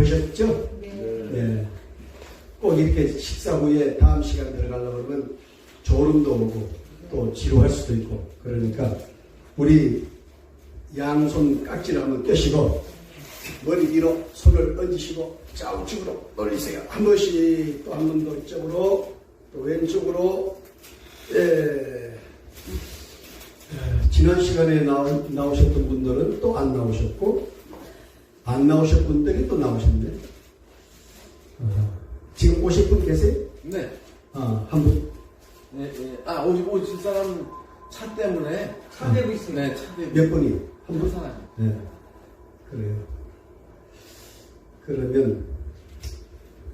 보셨죠? 네. 꼭 이렇게 식사 후에 다음 시간 들어가려고 그러면 졸음도 오고 또 지루할 수도 있고 그러니까 우리 양손 깍지를 한번 껴시고 머리 위로 손을 얹으시고 좌우측으로 돌리세요. 한 번씩 또 한 번 더 이쪽으로 또 왼쪽으로. 지난 시간에 나오셨던 분들은 또 안 나오셨고 안 나오셨던 분들이 또 나오셨네. 지금 오실 분 계세요? 네. 한 분. 네, 네. 오실 사람 차 때문에. 차 대고 있습니다. 네, 차 대고. 몇 분이? 한 분? 사람. 네. 그래요. 그러면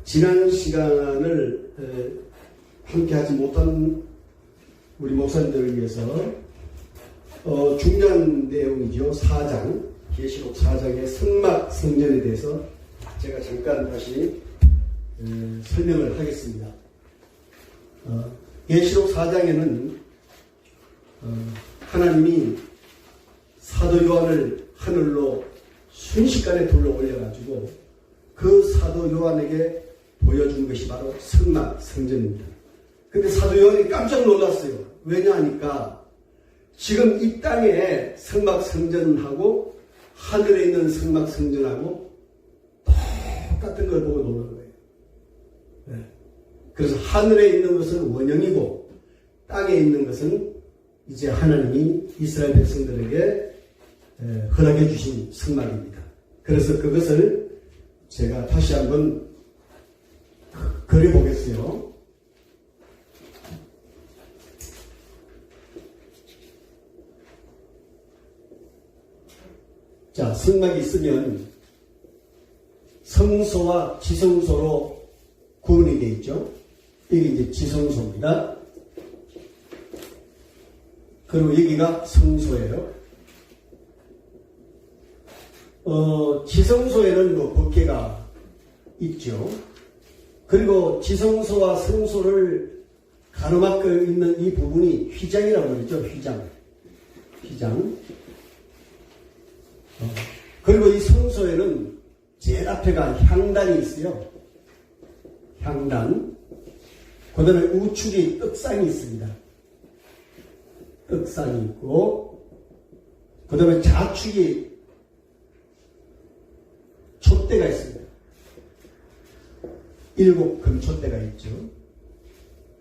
지난 시간을 함께 하지 못한 우리 목사님들을 위해서 중요한 내용이죠. 4장, 계시록 4장의 성막 성전에 대해서 제가 잠깐 다시 설명을 하겠습니다. 계시록 4장에는 하나님이 사도 요한을 하늘로 순식간에 불러 올려가지고 그 사도 요한에게 보여준 것이 바로 성막 성전입니다. 근데 사도 요한이 깜짝 놀랐어요. 왜냐하니까 지금 이 땅에 성막 성전하고 하늘에 있는 성막 성전하고 똑같은 걸 보고 놀란 거예요. 네. 그래서 하늘에 있는 것은 원형이고 땅에 있는 것은 이제 하나님이 이스라엘 백성들에게 허락해 주신 성막입니다. 그래서 그것을 제가 다시 한번 그려보겠어요. 자, 성막이 있으면 성소와 지성소로 구분이 되어 있죠. 이게 이제 지성소입니다. 그리고 여기가 성소예요. 지성소에는 뭐 법궤가 있죠. 그리고 지성소와 성소를 가로막고 있는 이 부분이 휘장이라고 그러죠. 휘장. 그리고 이 성소에는 제일 앞에가 향단이 있어요. 향단. 그 다음에 우측이 떡상이 있습니다. 떡상이 있고, 그 다음에 좌측이 촛대가 있습니다. 7 금촛대가 있죠.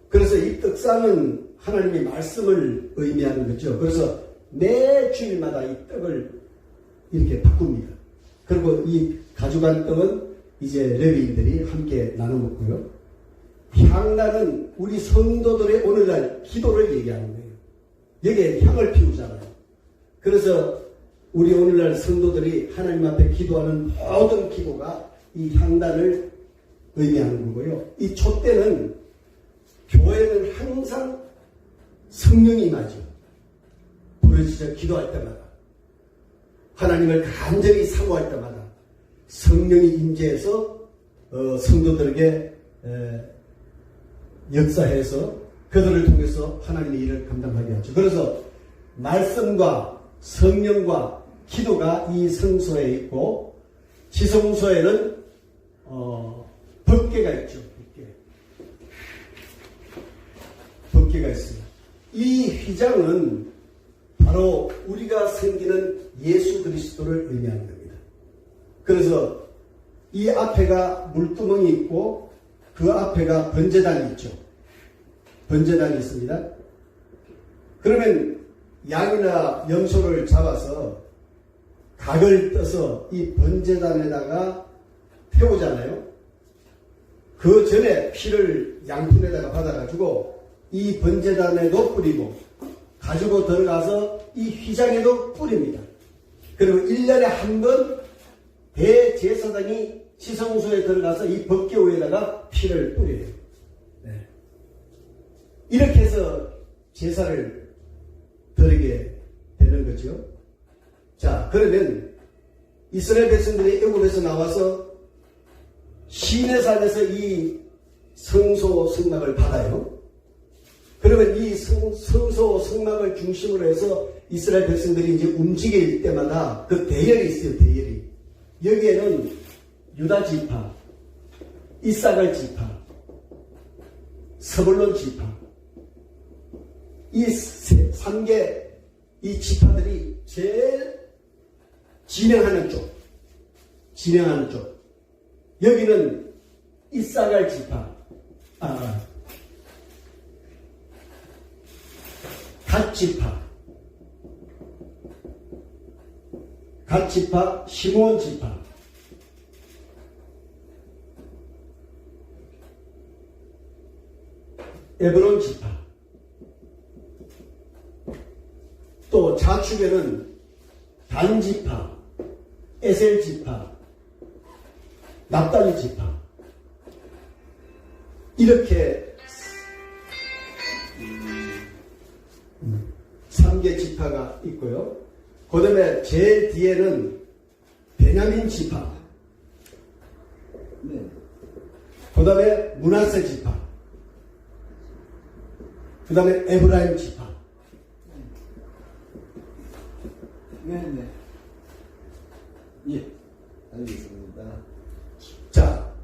그래서 이 떡상은 하나님의 말씀을 의미하는 거죠. 그래서 매 주일마다 이 떡을 이렇게 바꿉니다. 그리고 이 가져간 떡은 이제 레위인들이 함께 나눠 먹고요. 향단은 우리 성도들의 오늘날 기도를 얘기하는 거예요. 여기에 향을 피우잖아요. 그래서 우리 오늘날 성도들이 하나님 앞에 기도하는 모든 기도가 이 향단을 의미하는 거고요. 이 촛대는 교회는 항상 성령이 임하죠. 부르짖어 기도할 때마다 하나님을 간절히 사모할 때마다 성령이 임재해서 성도들에게 역사해서 그들을 통해서 하나님의 일을 감당하게 하죠. 그래서 말씀과 성령과 기도가 이 성소에 있고 지성소에는 법궤가 있죠. 법궤가 있습니다. 이 휘장은 바로 우리가 섬기는 예수 그리스도를 의미하는 겁니다. 그래서 이 앞에가 물두멍이 있고 그 앞에가 번제단이 있죠. 번제단이 있습니다. 그러면 양이나 염소를 잡아서 각을 떠서 이 번제단에다가 태우잖아요. 그 전에 피를 양푼에다가 받아가지고 이 번제단에도 뿌리고 가지고 들어가서 이 휘장에도 뿌립니다. 그리고 1년에 한 번 대제사장이 지성소에 들어가서 이 법궤 위에다가 피를 뿌려요. 네. 이렇게 해서 제사를 드리게 되는 거죠. 자, 그러면 이스라엘 백성들이 애굽에서 나와서 시내산에서 이 성소 성막을 받아요. 그러면 이 성소 성막을 중심으로 해서 이스라엘 백성들이 이제 움직일 때마다 그 대열이 있어요. 대열이. 여기에는 유다 지파, 이사갈 지파, 스불론 지파, 이 3개 이 지파들이 제일 진행하는 쪽, 여기는 이사갈 지파, 갓 지파, 시므온 지파, 에브론 지파, 또 좌측에는 단 지파, 에셀 지파, 납달리 지파, 이렇게 3개 지파가 있고요. 그 다음에 제일 뒤에는 베냐민 지파, 그 다음에 므낫세 지파, 그 다음에 에브라임 지파. 네. 예, 알겠습니다. 자,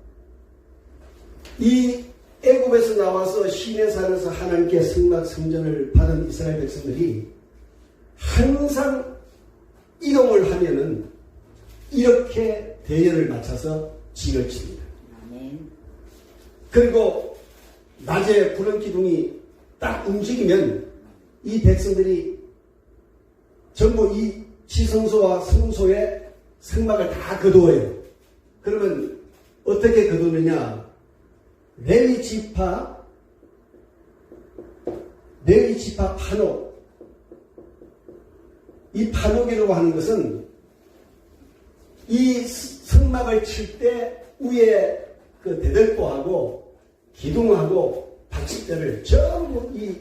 이 애굽에서 나와서 시내산에서 하나님께 성막 성전을 받은 이스라엘 백성들이 항상 이동을 하면은 이렇게 대열을 맞춰서 진을 칩니다. 그리고 낮에 구름 기둥이 딱 움직이면 이 백성들이 전부 이 지성소와 성소에 성막을 다 거두어요. 그러면 어떻게 거두느냐? 레위 지파 판옥. 이 판옥이라고 하는 것은 이 성막을 칠 때 위에 그 대들보하고 기둥하고 받침대를 전부 이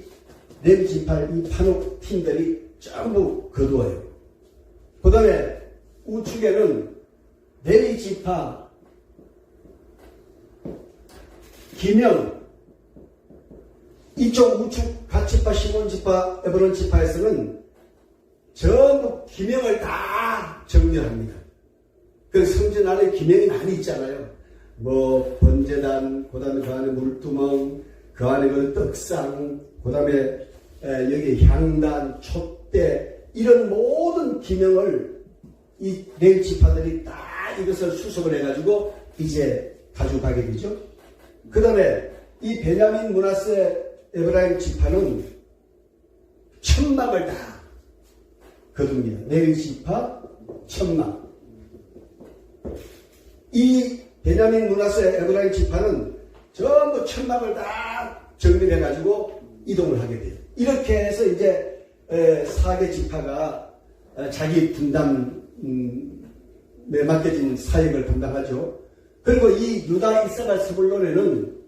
레위 지파 이 판옥 팀들이 전부 거두어요. 그 다음에 우측에는 레위 지파 기명, 이쪽 우측 갓지파, 시몬 지파, 에브론 지파에서는 전부 기명을 다 정리합니다. 그 성전 안에 기명이 많이 있잖아요. 뭐 번제단, 그 다음에 그 안에 물두멍, 그 안에 그 떡상, 그 다음에 여기 향단, 촛대, 이런 모든 기명을 이 레위 지파들이 다 이것을 수속을 해가지고 이제 가져가게 되죠. 그 다음에 이 베냐민, 므낫세, 에브라임 지파는 천막을 다 거둡니다. 레위 지파 천막. 이 베냐민, 므낫세, 에브라임 지파는 전부 천막을 다 정리해가지고 이동을 하게 돼요. 이렇게 해서 이제 4개 지파가 자기 분담에 맡겨진 사역을 감당하죠. 그리고 이 유다, 이사갈, 스불론에는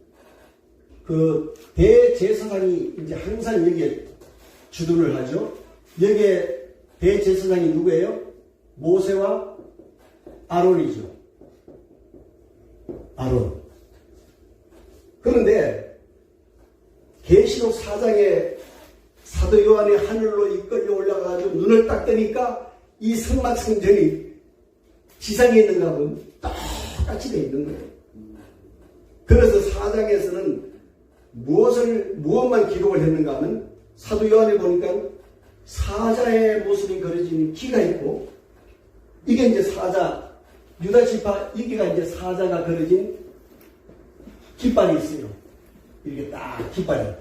그 대제사장이 이제 항상 여기에 주둔을 하죠. 여기에 대제사장이 누구예요? 모세와 아론이죠. 아론. 그런데 계시록 4장에 사도 요한이 하늘로 이끌려 올라가가지고 눈을 딱 뜨니까 이 성막 성전이 지상에 있는가 하면 똑같이 되어 있는 거예요. 그래서 4장에서는 무엇만 기록을 했는가 하면 사도 요한에 보니까 사자의 모습이 그려진 기가 있고, 이게 이제 사자, 유다 지파, 여기가 이제 사자가 그려진 깃발이 있어요. 이렇게 딱 깃발이.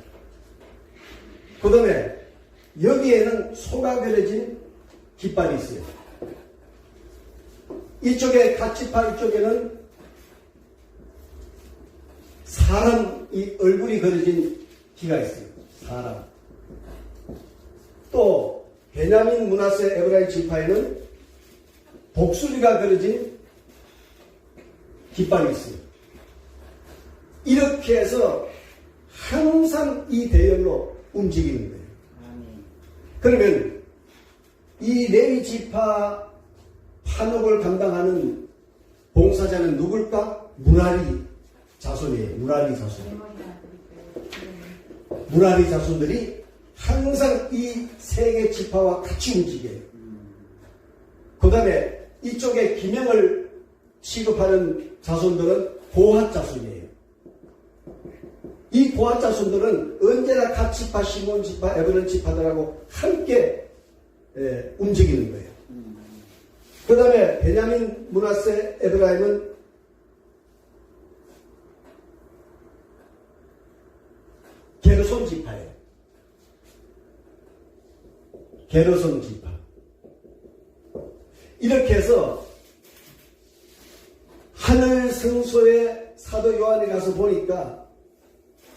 그 다음에 여기에는 소가 그려진 깃발이 있어요. 이쪽에 갓지파, 이쪽에는 사람 이 얼굴이 그려진 기가 있어요. 사람. 또 베냐민, 므낫세, 에브라임 지파에는 독수리가 그려진 깃발이 있어요. 이렇게 해서 항상 이 대열로 움직이는 거예요. 그러면 이 레위 지파 판옥을 감당하는 봉사자는 누굴까? 무라리 자손이에요. 무라리 자손. 무라리 자손들이 항상 이 세 개 지파와 같이 움직여요. 그 다음에 이쪽에 기명을 취급하는 자손들은 고핫 자손이에요. 이 고핫 자손들은 언제나 갓 지파, 시몬 지파, 에브론 지파들하고 함께 움직이는 거예요. 그 다음에 베냐민, 므낫세, 에브라임은 게르손 지파예요. 게르손 지파. 이렇게 해서 하늘 성소에 사도 요한이 가서 보니까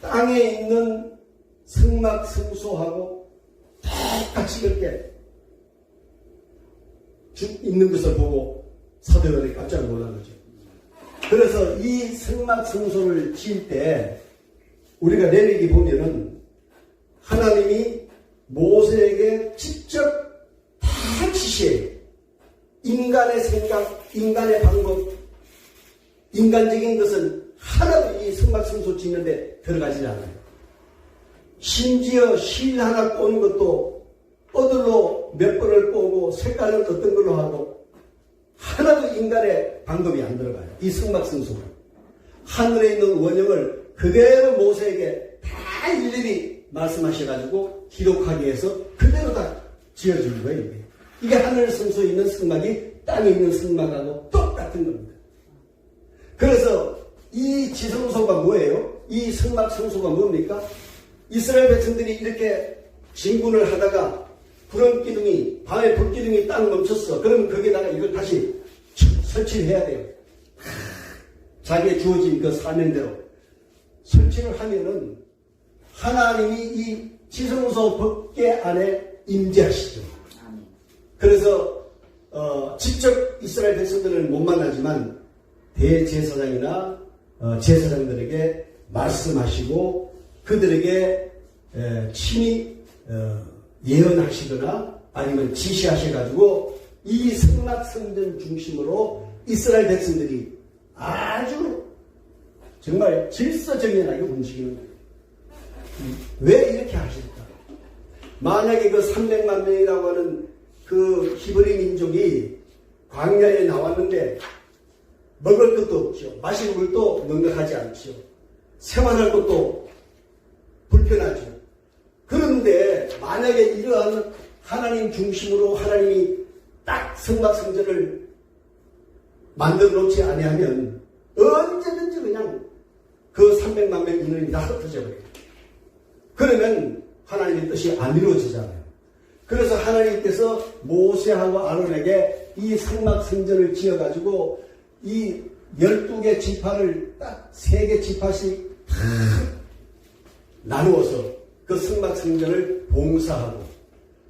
땅에 있는 성막 성소하고 똑같이 그렇게 있는 것을 보고 사도 요한이 깜짝 놀란 거죠. 그래서 이 성막 성소를 지을 때 우리가 레위기 보면은 하나님이 모세에게 직접 다 지시해요. 인간의 생각, 인간의 방법, 인간적인 것은 하나도 이 성막 성소 짓는데 들어가지 않아요. 심지어 실 하나 꼬는 것도 어들로 몇 번을 꼬고 색깔은 어떤 걸로 하고 하나도 인간의 방법이 안 들어가요. 이 성막 성소가. 하늘에 있는 원형을 그대로 모세에게 다 일일이 말씀하셔가지고 기록하기 위해서 그대로 다 지어준 거예요. 이게 하늘 성소에 있는 성막이 땅에 있는 성막하고 똑같은 겁니다. 그래서 이 지성소가 뭐예요? 이 성막 성소가 뭡니까? 이스라엘 백성들이 이렇게 진군을 하다가 불기둥이 밤에 불기둥이 딱 멈췄어. 그러면 거기다가 이걸 다시 설치를 해야 돼요. 자기의 주어진 그 사명대로 설치를 하면은 하나님이 이 지성소 법궤 안에 임재하시죠. 그래서 직접 이스라엘 백성들은 못 만나지만 대제사장이나 제사장들에게 말씀하시고 그들에게 친히 예언하시거나 아니면 지시하셔가지고 이 성막 성전 중심으로 이스라엘 백성들이 아주 정말 질서정연하게 움직이는 거예요. 왜 이렇게 하실까? 만약에 그 300만 명이라고 하는 그 히브리 민족이 광야에 나왔는데 먹을 것도 없죠. 마실 물도 넉넉하지 않죠. 생활할 것도 불편하죠. 그런데 만약에 이러한 하나님 중심으로 하나님이 딱 성막 성전을 만들어 놓지 아니하면 언제든지 그냥 그 300만 명 인원이 다 흩어져버려요. 그러면 하나님의 뜻이 안 이루어지잖아요. 그래서 하나님께서 모세하고 아론에게 이 성막 성전을 지어가지고 이 12개 지파를 딱 3개 지파씩 나누어서 그 성막 성전을 봉사하고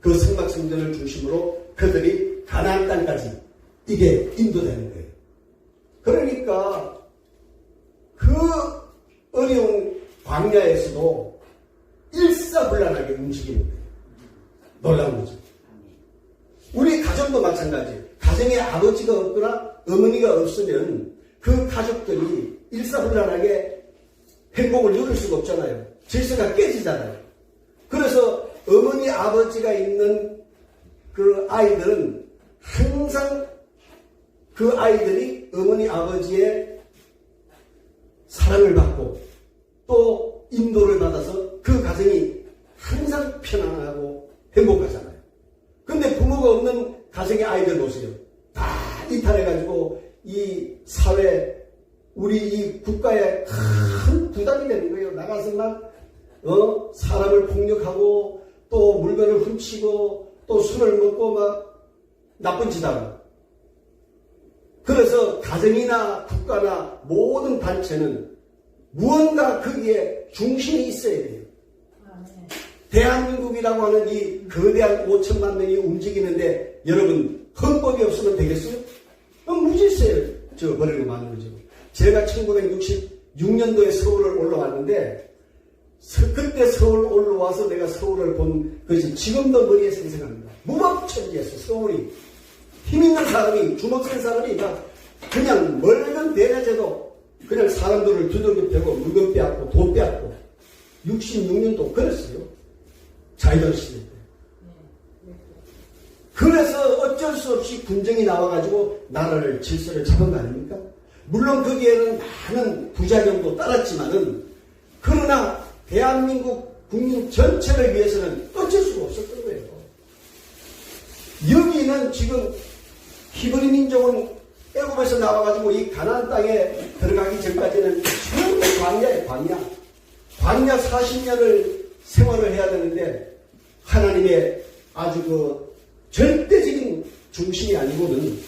그 성막 성전을 중심으로 그들이 가나안 땅까지 이게 인도되는 거예요. 그러니까 그 어려운 광야에서도 일사불란하게 움직이는 거예요. 놀라운 거죠. 우리 가정도 마찬가지예요. 가정에 아버지가 없거나 어머니가 없으면 그 가족들이 일사불란하게 행복을 누릴 수가 없잖아요. 질서가 깨지잖아요. 그래서 어머니 아버지가 있는 그 아이들은 항상 그 아이들이 어머니 아버지의 사랑을 받고 또 인도를 받아서 그 가정이 항상 편안하고 행복하잖아요. 근데 부모가 없는 가정의 아이들 보세요. 다 이탈해가지고 이 사회, 우리 이 국가에 큰 부담이 되는 거예요. 나가서 막 사람을 폭력하고 또 물건을 훔치고 또 술을 먹고 막 나쁜 짓 하고. 그래서 가정이나 국가나 모든 단체는 무언가 거기에 중심이 있어야 돼요. 대한민국이라고 하는 이 거대한 5천만 명이 움직이는데 여러분 헌법이 없으면 되겠어요? 무질서에 버리고 마는 거죠. 제가 1966년도에 서울을 올라왔는데 그때 서울 올라와서 내가 서울을 본 것이 지금도 머리에 생생합니다. 무법천지였어. 서울이 힘 있는 사람이 주먹 쓴 사람이 그냥 멀건 대낮에도 그냥 사람들을 두들겨 패고 물건 빼앗고 돈 빼앗고 66년도 그랬어요. 자유당 시대 때. 그래서 어쩔 수 없이 군정이 나와가지고 나라를 질서를 잡은 거 아닙니까? 물론 거기에는 많은 부작용도 따랐지만은 그러나 대한민국 국민 전체를 위해서는 어쩔 수가 없었던 거예요. 여기는 지금 히브리 민족은 애굽에서 나와가지고 이 가나안 땅에 들어가기 전까지는 전부 광야에 광야 40년을 생활을 해야 되는데 하나님의 아주 그 절대적인 중심이 아니고는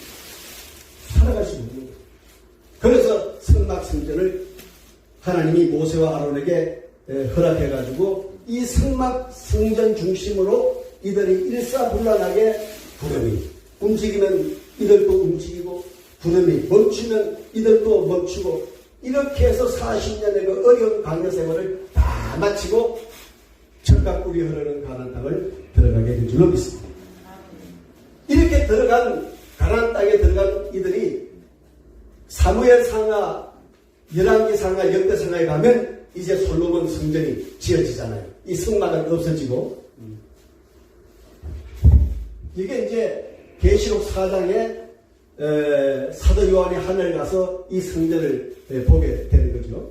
살아갈 수 없는 거예요. 그래서 성막성전을 하나님이 모세와 아론에게 허락해가지고 이 성막성전 중심으로 이들이 일사불란하게 구름이 움직이면 이들도 움직이고 구름이 멈추면 이들도 멈추고 이렇게 해서 40년의 그 어려운 광야 생활을 다 마치고 철갑꿀이 흐르는 가나안 땅을 들어가게 된 줄로 믿습니다. 이렇게 들어간 가나안 땅에 들어간 이들이 사무엘상하, 열왕기상하, 역대상하에 가면 이제 솔로몬 성전이 지어지잖아요. 이 성막은 없어지고 이게 이제 계시록 4장에 사도 요한이 하늘 가서 이 성전을 보게 되는 거죠.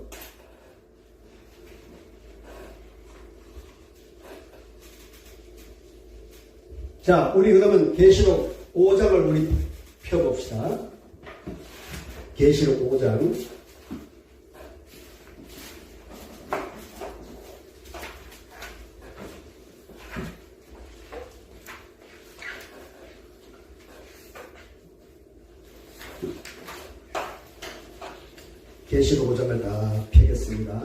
자, 우리 그러면 계시록 5장을 우리 펴봅시다. 계시록 5장. 계시록 5장을 다 펴겠습니다.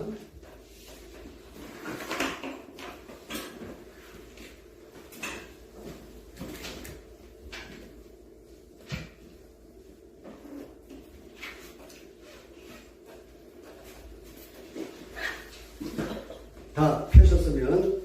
다 펴셨으면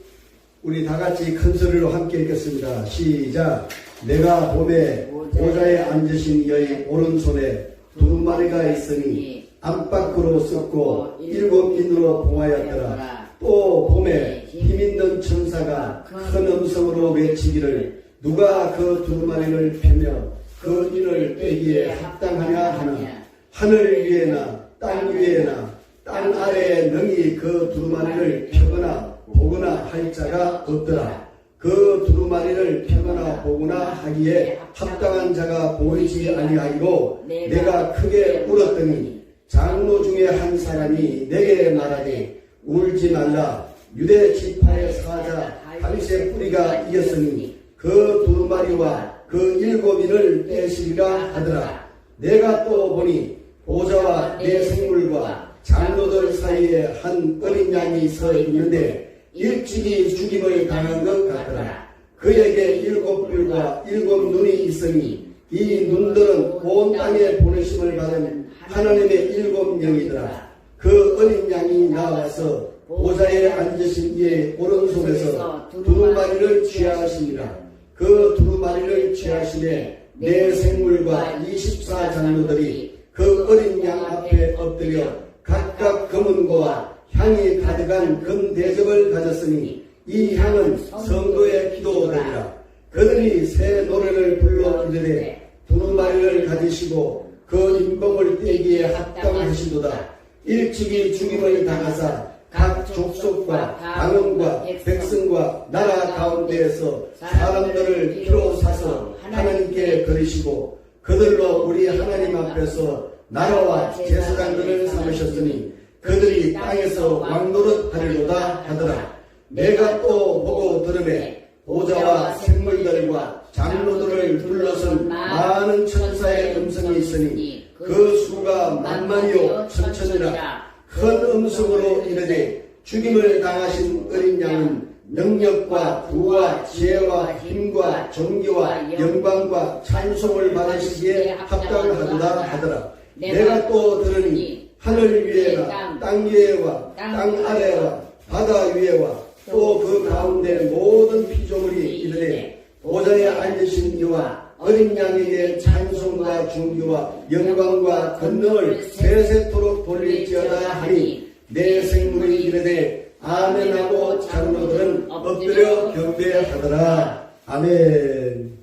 우리 다 같이 큰 소리로 함께 읽겠습니다. 시작. 내가 봄에 보좌에 앉으신 이의 오른손에 두루마리가 있으니 안팎으로 썩고 일곱 인으로 봉하였더라. 또 봄에 힘있는 천사가 큰 음성으로 외치기를 누가 그 두루마리를 펴며 그 인을 빼기에 합당하냐 하나 하늘 위에나 땅 위에나 땅 아래에 능히 그 두루마리를 펴거나 보거나 할 자가 없더라. 그 두루마리를 펴거나 보거나 하기에 합당한 자가 보이지 아니하기로 내가 크게 울었더니 장로 중에 한 사람이 내게 말하되 울지 말라. 유대 지파의 사자 다윗의 뿌리가 이었으니 그 두루마리와 그 일곱인을 떼시리라 하더라. 내가 또 보니 보좌와 내 생물과 장로들 사이에 한 어린 양이 서 있는데 일찍이 죽임을 당한 것 같더라. 그에게 일곱 뿔과 일곱 눈이 있으니 이 눈들은 온 땅에 보내심을 받은 하나님의 일곱 영이더라. 그 어린 양이 나와서 보좌에 앉으신 이의 오른손에서 두루마리를 취하시니라. 그 두루마리를 취하시되 내 생물과 24장로들이 그 어린 양 앞에 엎드려 각각 검은고와 향이 가득한 금 대접을 가졌으니 이 향은 성도의 기도되리라. 그들이 새 노래를 불러 이르되 두루마리를 가지시고 그 인봉을 떼기에 합당하시도다. 일찍이 죽임을 당하사 각 족속과 방언과 백성과 나라 가운데에서 사람들을 피로 사서 하나님께 드리시고 그들로 우리 하나님 앞에서 나라와 제사장들을 삼으셨으니 그들이 땅에서 왕노릇 하리로다 하더라. 내가 또 보고 들으매 보좌와 생물들과 장로들을 둘러선 많은 천사의 음성이 있으니 그 수가 만만이요 천천이라. 큰 음성으로 이르되 죽임을 당하신 어린 양은 능력과 부와 지혜와 힘과 존귀와 영광과 찬송을 받으시기에 합당하도다 하더라. 내가 또 들으니 하늘 위에나 땅 위에와 땅 아래와 바다 위에와 또 그 가운데 모든 피조물이 이르되 보좌에 앉으신 이와 어린 양에게 찬송과 존귀와 영광과 권능을 세세토록 돌릴지어다 하니 내 생물이 이르되 아멘하고 장로들은 엎드려 경배하더라. 아멘.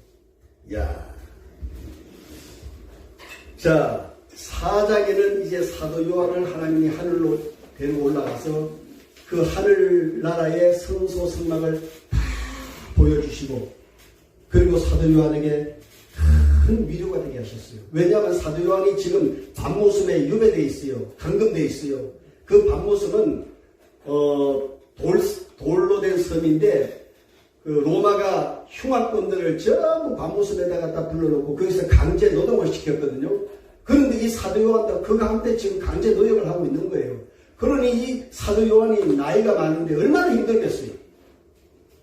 야. 자, 4장에는 이제 사도 요한을 하나님이 하늘로 데리고 올라가서 그 하늘나라의 성소성막을 다 보여주시고, 그리고 사도 요한에게 큰 위로가 되게 하셨어요. 왜냐하면 사도 요한이 지금 밤모섬에 유배되어 있어요. 감금되어 있어요. 그 밤모섬은 돌로 된 섬인데, 그 로마가 흉악범들을 전부 밤모섬에다 갖다 불러놓고 거기서 강제 노동을 시켰거든요. 그런데 이 사도 요한도 그 가운데 지금 강제 노역을 하고 있는 거예요. 그러니 이 사도 요한이 나이가 많은데 얼마나 힘들겠어요.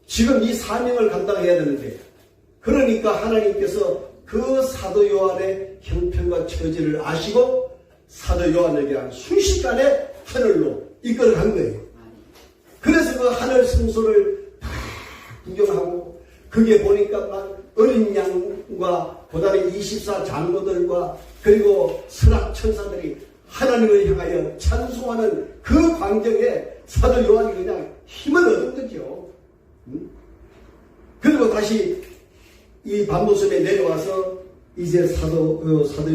지금 이 사명을 감당해야 되는데, 그러니까 하나님께서 그 사도 요한의 형편과 처지를 아시고 사도 요한에게 순식간에 하늘로 이끌어 간 거예요. 그래서 그 하늘 성소를 다 구경하고, 그게 보니까 막 어린 양과 그다음에 24 장로들과 그리고 선악 천사들이 하나님을 향하여 찬송하는 그 광경에 사도 요한이 그냥 힘을 얻은 거죠. 그리고 다시 이 밤모섬에 내려와서 이제 사도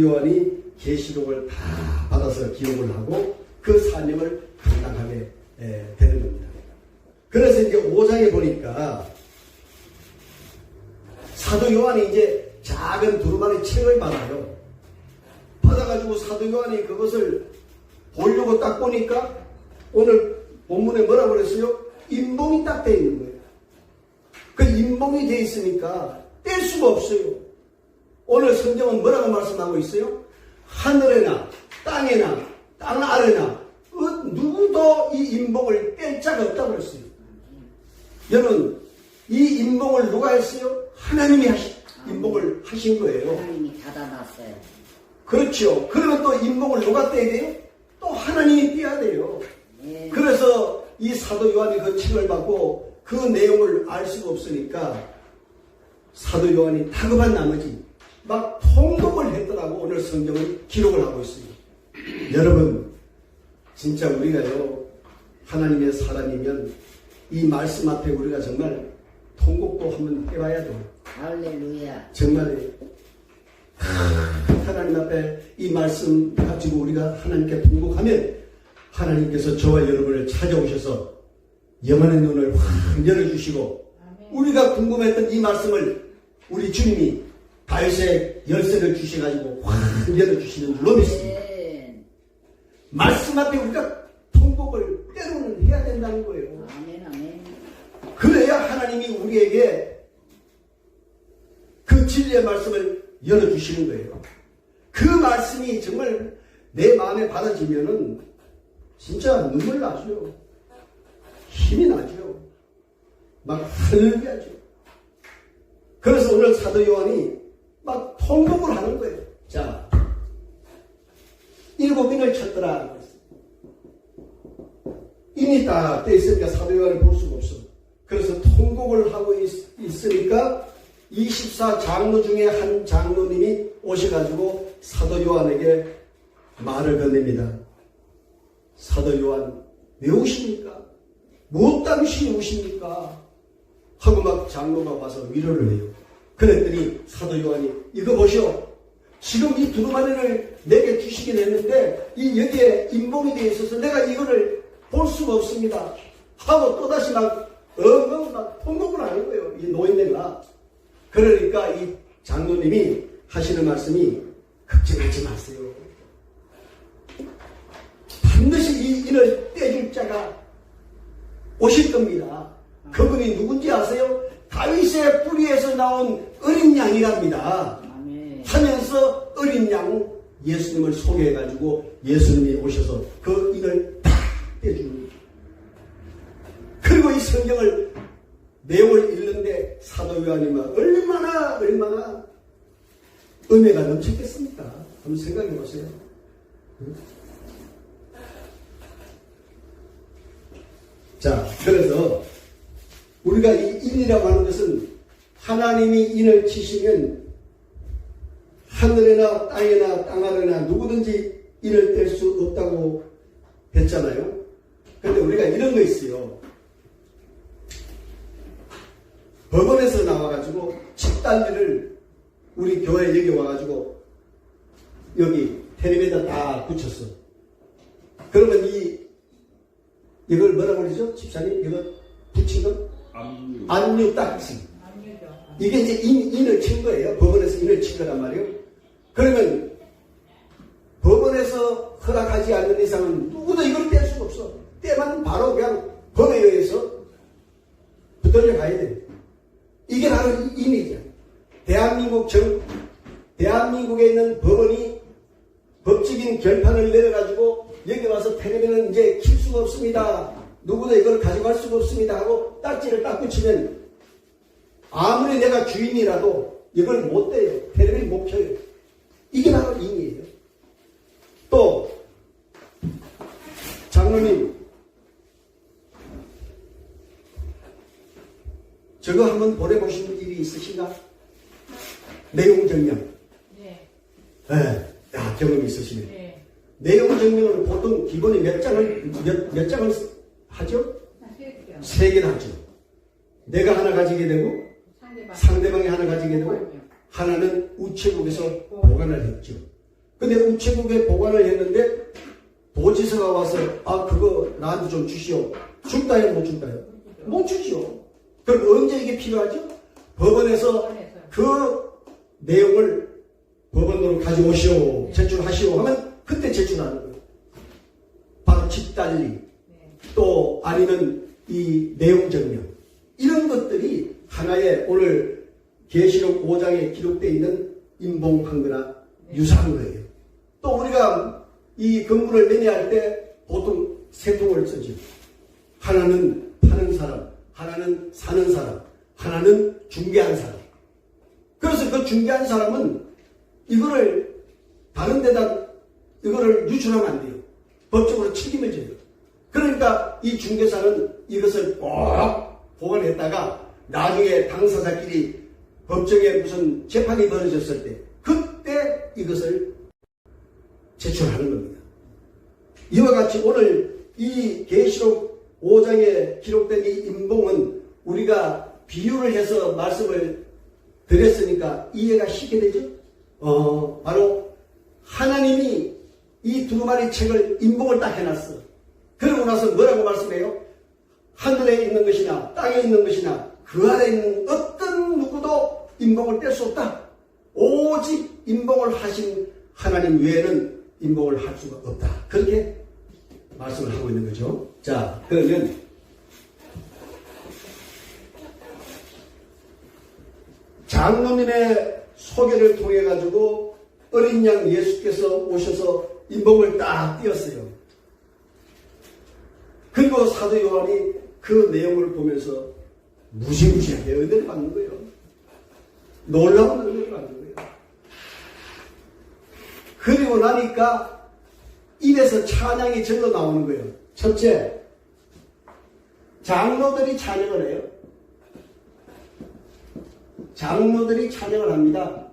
요한이 계시록을 다 받아서 기록을 하고 그 사명을 감당하게 되는 겁니다. 그래서 이제 5장에 보니까 사도 요한이 이제 작은 두루마리 책을 받아요. 받아가지고 사도 요한이 그것을 보려고 딱 보니까 오늘 본문에 뭐라고 그랬어요? 인봉이 딱 돼 있는 거예요. 그 인봉이 돼 있으니까 뗄 수가 없어요. 오늘 성경은 뭐라고 말씀하고 있어요? 하늘에나 땅에나 땅 아래나 누구도 이 인봉을 뗄 자가 없다고 그랬어요. 여러분, 이 인봉을 누가 했어요? 하나님이 인봉을 하신 거예요. 하나님이 닫아놨어요. 그렇죠. 그러면 또 인봉을 누가 떼야 돼요? 또 하나님이 떼야 돼요. 네. 그래서 이 사도 요한이 그 책을 받고 그 내용을 알 수가 없으니까 사도 요한이 다급한 나머지 막 통곡을 했더라고. 오늘 성경은 기록을 하고 있어요. 여러분, 진짜 우리가요, 하나님의 사람이면 이 말씀 앞에 우리가 정말 통곡도 한번 해봐야 돼요. 할렐루야. 정말 하나님 앞에 이 말씀 가지고 우리가 하나님께 통곡하면 하나님께서 저와 여러분을 찾아오셔서 영혼의 눈을 확 열어주시고, 우리가 궁금했던 이 말씀을 우리 주님이 다윗의 열쇠를 주셔가지고 확 열어주시는 줄로 믿습니다. 말씀 앞에 우리가 통곡을 때로는 해야 된다는 거예요. 아멘, 아멘. 그래야 하나님이 우리에게 그 진리의 말씀을 열어주시는 거예요. 그 말씀이 정말 내 마음에 받아지면은 진짜 눈물 나죠. 힘이 나죠. 막 할렐루야죠. 그래서 오늘 사도 요한이 막 통곡을 하는 거예요. 자, 7인을 쳤더라. 인이 다 떼 있으니까 사도 요한을 볼 수가 없어. 그래서 통곡을 하고 있으니까 24 장로 중에 한 장로님이 오셔가지고 사도 요한에게 말을 건넵니다. 사도 요한, 왜 오십니까? 무엇 당신이 오십니까? 하고 막 장로가 와서 위로를 해요. 그랬더니 사도 요한이, 이거 보시오. 지금 이 두루마리를 내게 주시긴 했는데 이 여기에 인봉이 되어 있어서 내가 이거를 볼 수가 없습니다. 하고 또다시 막 막 통곡을 하는 거예요. 이 노인네가. 그러니까 이 장로님이 하시는 말씀이, 걱정하지 마세요. 반드시 이 인을 떼줄 자가 오실 겁니다. 그분이 누군지 아세요? 다윗의 뿌리에서 나온 어린 양이랍니다. 하면서 어린 양 예수님을 소개해가지고 예수님이 오셔서 그 인을 다 떼주는 거죠. 그리고 이 성경을 내용을 읽는데 사도 요한이 얼마나 은혜가 넘쳤겠습니까? 한번 생각해 보세요. 자, 그래서 우리가 이 인이라고 하는 것은 하나님이 인을 치시면 하늘에나 땅에나 땅 아래나 누구든지 인을 뗄 수 없다고 했잖아요. 그런데 우리가 이런 거 있어요. 법원에서 나와가지고 10달러를 우리 교회 여기 와가지고 여기 텔레비에다 딱 붙였어. 그러면 이걸 뭐라고 그러죠? 집사님, 이거 붙인 거? 압류 딱지. 이게 이제 인을 친 거예요. 법원에서 인을 친 거란 말이에요. 그러면 법원에서 허락하지 않는 이상은 누구도 이걸 뗄 수가 없어. 떼면 바로 그냥 법에 의해서 붙들려 가야 돼. 이게 바로 인이죠. 대한민국에 있는 법원이 법적인 결판을 내려가지고 여기 와서 텔레비는 이제 킬 수가 없습니다. 누구도 이걸 가져갈 수가 없습니다 하고 딱지를 딱 붙이면 아무리 내가 주인이라도 이걸 못 떼요. 텔레비를 못 켜요. 이게 바로 인이에요. 또 장로님 저거 한번 보내보신 일이 있으신가? 내용 증명. 네. 네. 야, 경험이 있으시네. 네. 내용 증명은 보통 기본이 몇 장을 하죠? 하실게요. 3개나 하죠. 내가 하나 가지게 되고 상대방이 하나 가지게 되고 하나는 우체국에서 보관을 했죠. 근데 우체국에 보관을 했는데 도지사가 와서 그거 나한테 좀 주시오. 줄까요? 못 줄까요? 못 주죠. 그럼 언제 이게 필요하죠? 법원에서 그 내용을 법원으로 가져오시오. 제출하시오 하면 그때 제출하는 거예요. 바로 집달리 또 아니면 이 내용 증명 이런 것들이 하나의 오늘 계시록 5장에 기록되어 있는 인봉한 거나 유사한 거예요. 또 우리가 이 건물을 매매할 때 보통 세 통을 쓰죠. 하나는 파는 사람, 하나는 사는 사람, 하나는 중개한 사람. 그래서 그 중개한 사람은 이거를 다른 데다 이거를 유출하면 안 돼요. 법적으로 책임을 져요. 그러니까 이 중개사는 이것을 꼭 보관했다가 나중에 당사자끼리 법정에 무슨 재판이 벌어졌을 때 그때 이것을 제출하는 겁니다. 이와 같이 오늘 이 계시록 5장에 기록된 이 인봉은 우리가 비유를 해서 말씀을 드렸으니까 이해가 쉽게 되죠? 바로 하나님이 이 두루마리 책을 인봉을 딱 해놨어. 그러고 나서 뭐라고 말씀해요? 하늘에 있는 것이나 땅에 있는 것이나 그 아래 있는 어떤 누구도 인봉을 뗄 수 없다. 오직 인봉을 하신 하나님 외에는 인봉을 할 수가 없다. 그렇게 말씀을 하고 있는 거죠. 자, 그러면 장로님의 소개를 통해 가지고 어린 양 예수께서 오셔서 인봉을 딱 띄었어요. 그리고 사도 요한이 그 내용을 보면서 무시무시하게 은혜를 받는 거예요. 놀라운 은혜를 받는 거예요. 그리고 나니까 입에서 찬양이 절로 나오는 거예요. 첫째, 장로들이 찬양을 해요. 장로들이 찬양을 합니다.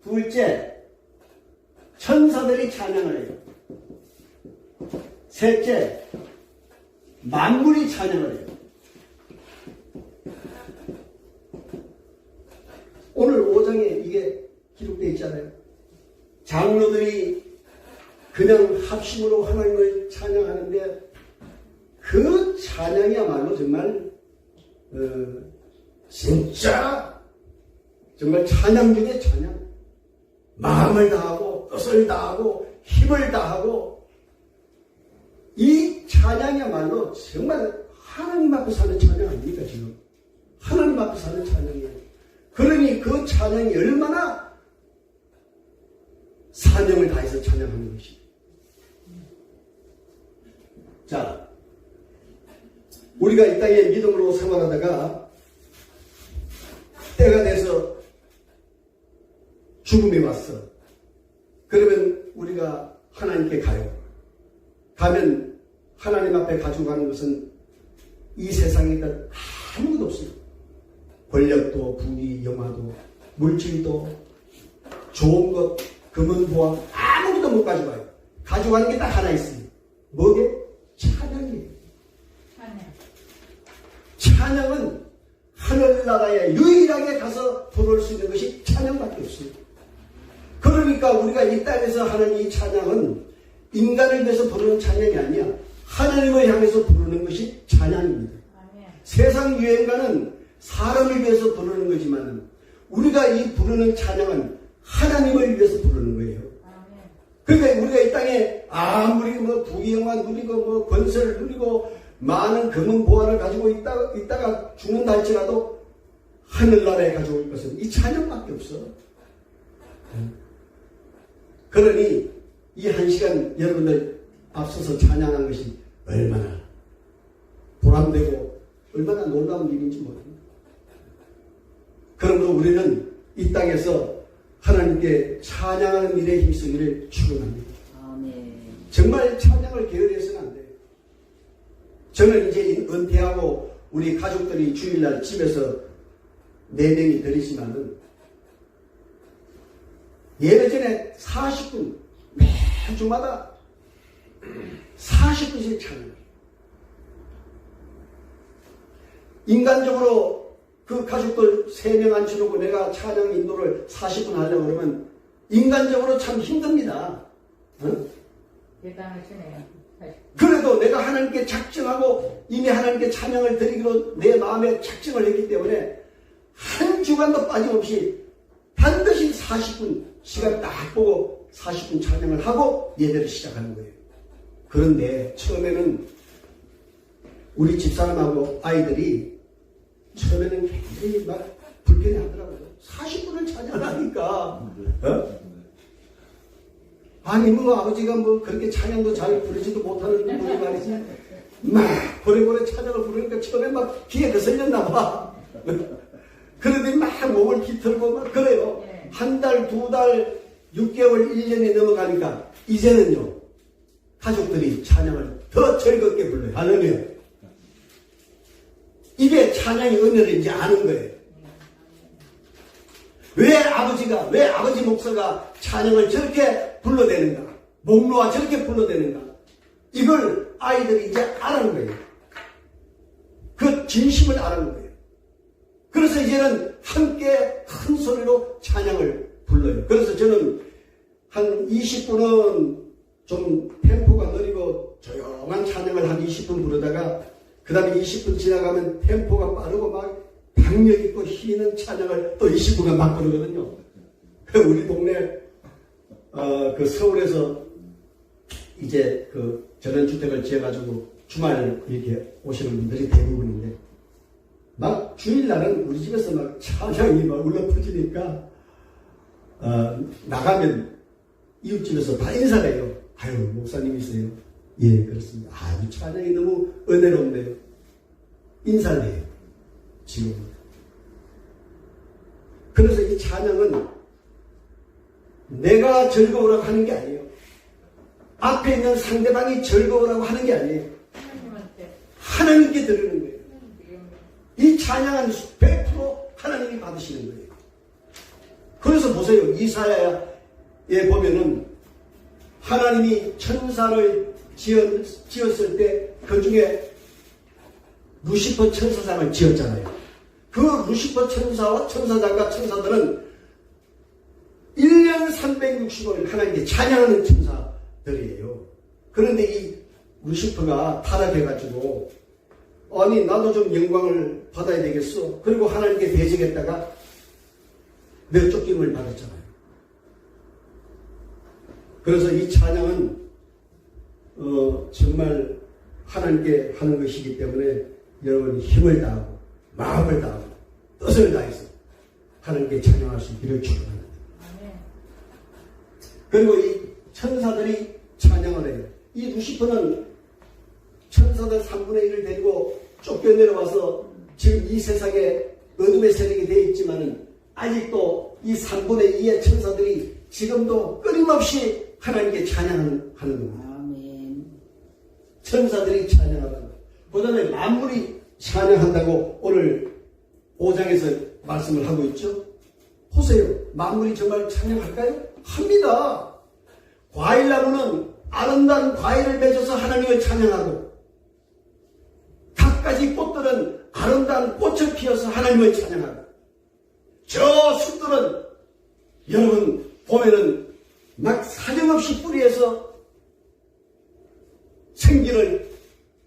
둘째, 천사들이 찬양을 해요. 셋째, 만물이 찬양을 해요. 오늘 5장에 이게 기록되어 있잖아요. 장로들이 그냥 합심으로 하나님을 찬양하는데 그 찬양이야말로 정말 진짜 정말 찬양 중에 찬양. 마음을 다하고 뜻을 다하고 힘을 다하고 이 찬양이야말로 정말 하나님 앞에 사는 찬양 아닙니까 지금? 하나님 앞에 사는 찬양이에요. 그러니 그 찬양이 얼마나 사명을 다해서 찬양하는 것이에요. 자, 우리가 이 땅에 믿음으로 생활하다가 때가 돼서 죽음이 왔어. 그러면 우리가 하나님께 가요. 가면 하나님 앞에 가지고 가는 것은 이 세상에 아무것도 없어요. 권력도, 부귀, 영화도, 물질도, 좋은 것, 금은, 보화 아무것도 못 가져가요. 가져가는 게 딱 하나 있어요. 뭐게? 찬양이에요. 찬양은 하늘나라에 유일하게 가서 부를 수 있는 것이 찬양밖에 없어요. 그러니까 우리가 이 땅에서 하는 이 찬양은 인간을 위해서 부르는 찬양이 아니야. 하나님을 향해서 부르는 것이 찬양입니다. 세상 유행가는 사람을 위해서 부르는 거지만 우리가 이 부르는 찬양은 하나님을 위해서 부르는 거예요. 그러니까 우리가 이 땅에 아무리 뭐 부귀영화 누리고 뭐 권세를 누리고 많은 금은 보화를 가지고 있다가 죽는다 할지라도 하늘나라에 가져올 것은 이 찬양밖에 없어. 그러니 이 한 시간 여러분들 앞서서 찬양한 것이 얼마나 보람되고 얼마나 놀라운 일인지 모릅니다. 그러므로 우리는 이 땅에서 하나님께 찬양하는 일에 힘쓰기를 축원합니다. 정말 찬양을 게으르해서는 안 돼요. 저는 이제 은퇴하고 우리 가족들이 주일날 집에서 4명이 들이지만은 예배 전에 40분 매주마다 40분씩 찬양. 인간적으로 그 가족들 3명 앉혀놓고 내가 찬양 인도를 40분 하려고 그러면 인간적으로 참 힘듭니다. 어? 대단하시네요. 그래도 내가 하나님께 작정하고 이미 하나님께 찬양을 드리기로 내 마음에 작정을 했기 때문에 한 주간도 빠짐없이 반드시 40분 시간 딱 보고 40분 찬양을 하고 예배를 시작하는 거예요. 그런데 처음에는 우리 집사람하고 아이들이 처음에는 굉장히 막 불편해하더라고요. 40분을 찬양을 하니까 아니 뭐 아버지가 뭐 그렇게 찬양도 잘 부르지도 못하는 분이 말이지 막 고래고래 찬양을 부르니까 처음에 막 귀에 거슬렸나 봐. 그러더니 막 몸을 비틀고 막 그래요. 한 달, 2달, 6개월, 1년이 넘어가니까 이제는요 가족들이 찬양을 더 즐겁게 불러요. 할렐루야. 이게 찬양의 은혜를 이제 아는 거예요. 왜 아버지 목사가 찬양을 저렇게 불러대는가? 목 놓아 저렇게 불러대는가? 이걸 아이들이 이제 알아는 거예요. 그 진심을 알아는 거예요. 그래서 이제는 함께 큰 소리로 찬양을 불러요. 그래서 저는 한 20분은 좀 템포가 느리고 조용한 찬양을 한 20분 부르다가 그 다음에 20분 지나가면 템포가 빠르고 막 박력 있고 힘 있는 찬양을 또 20분간 막 부르거든요. 우리 동네 그 서울에서 이제 그 전원주택을 지어가지고 주말 이렇게 오시는 분들이 대부분인데 막 주일날은 우리 집에서 막 찬양이 막 울려 퍼지니까 나가면 이웃집에서 다 인사를 해요. 아유 목사님이세요? 예 그렇습니다. 아유 찬양이 너무 은혜로운데요. 인사를 해요. 지금. 그래서 이 찬양은 내가 즐거우라고 하는 게 아니에요. 앞에 있는 상대방이 즐거우라고 하는 게 아니에요. 하나님께 드리는 거예요. 이 찬양은 100% 하나님이 받으시는 거예요. 그래서 보세요. 이사야에 보면은 하나님이 천사를 지었을 때 그 중에 루시퍼 천사장을 지었잖아요. 그 루시퍼 천사와 천사장과 천사들은 1년 360을 하나님께 찬양하는 천사들이에요. 그런데 이 루시퍼가 타락해가지고 아니 나도 좀 영광을 받아야 되겠어. 그리고 하나님께 대적했다가 몇 쫓김을 받았잖아요. 그래서 이 찬양은 정말 하나님께 하는 것이기 때문에 여러분이 힘을 다하고 마음을 다하고 뜻을 다해서 하나님께 찬양할 수 있기를 축원합니다. 그리고 이 천사들이 찬양을 해요. 이 루시퍼는 천사들 3분의 1을 데리고 쫓겨내려와서 지금 이 세상에 어둠의 세력이 되어 있지만은 아직도 이 3분의 2의 천사들이 지금도 끊임없이 하나님께 찬양하는 겁니다. 아멘. 천사들이 찬양한다고. 그 다음에 만물이 찬양한다고 오늘 5장에서 말씀을 하고 있죠. 보세요. 만물이 정말 찬양할까요? 합니다. 과일나무는 아름다운 과일을 맺어서 하나님을 찬양하고 갖가지 꽃들은 아름다운 꽃을 피워서 하나님을 찬양하고 저 숲들은 여러분 보면은 막 사정없이 뿌리에서 생기를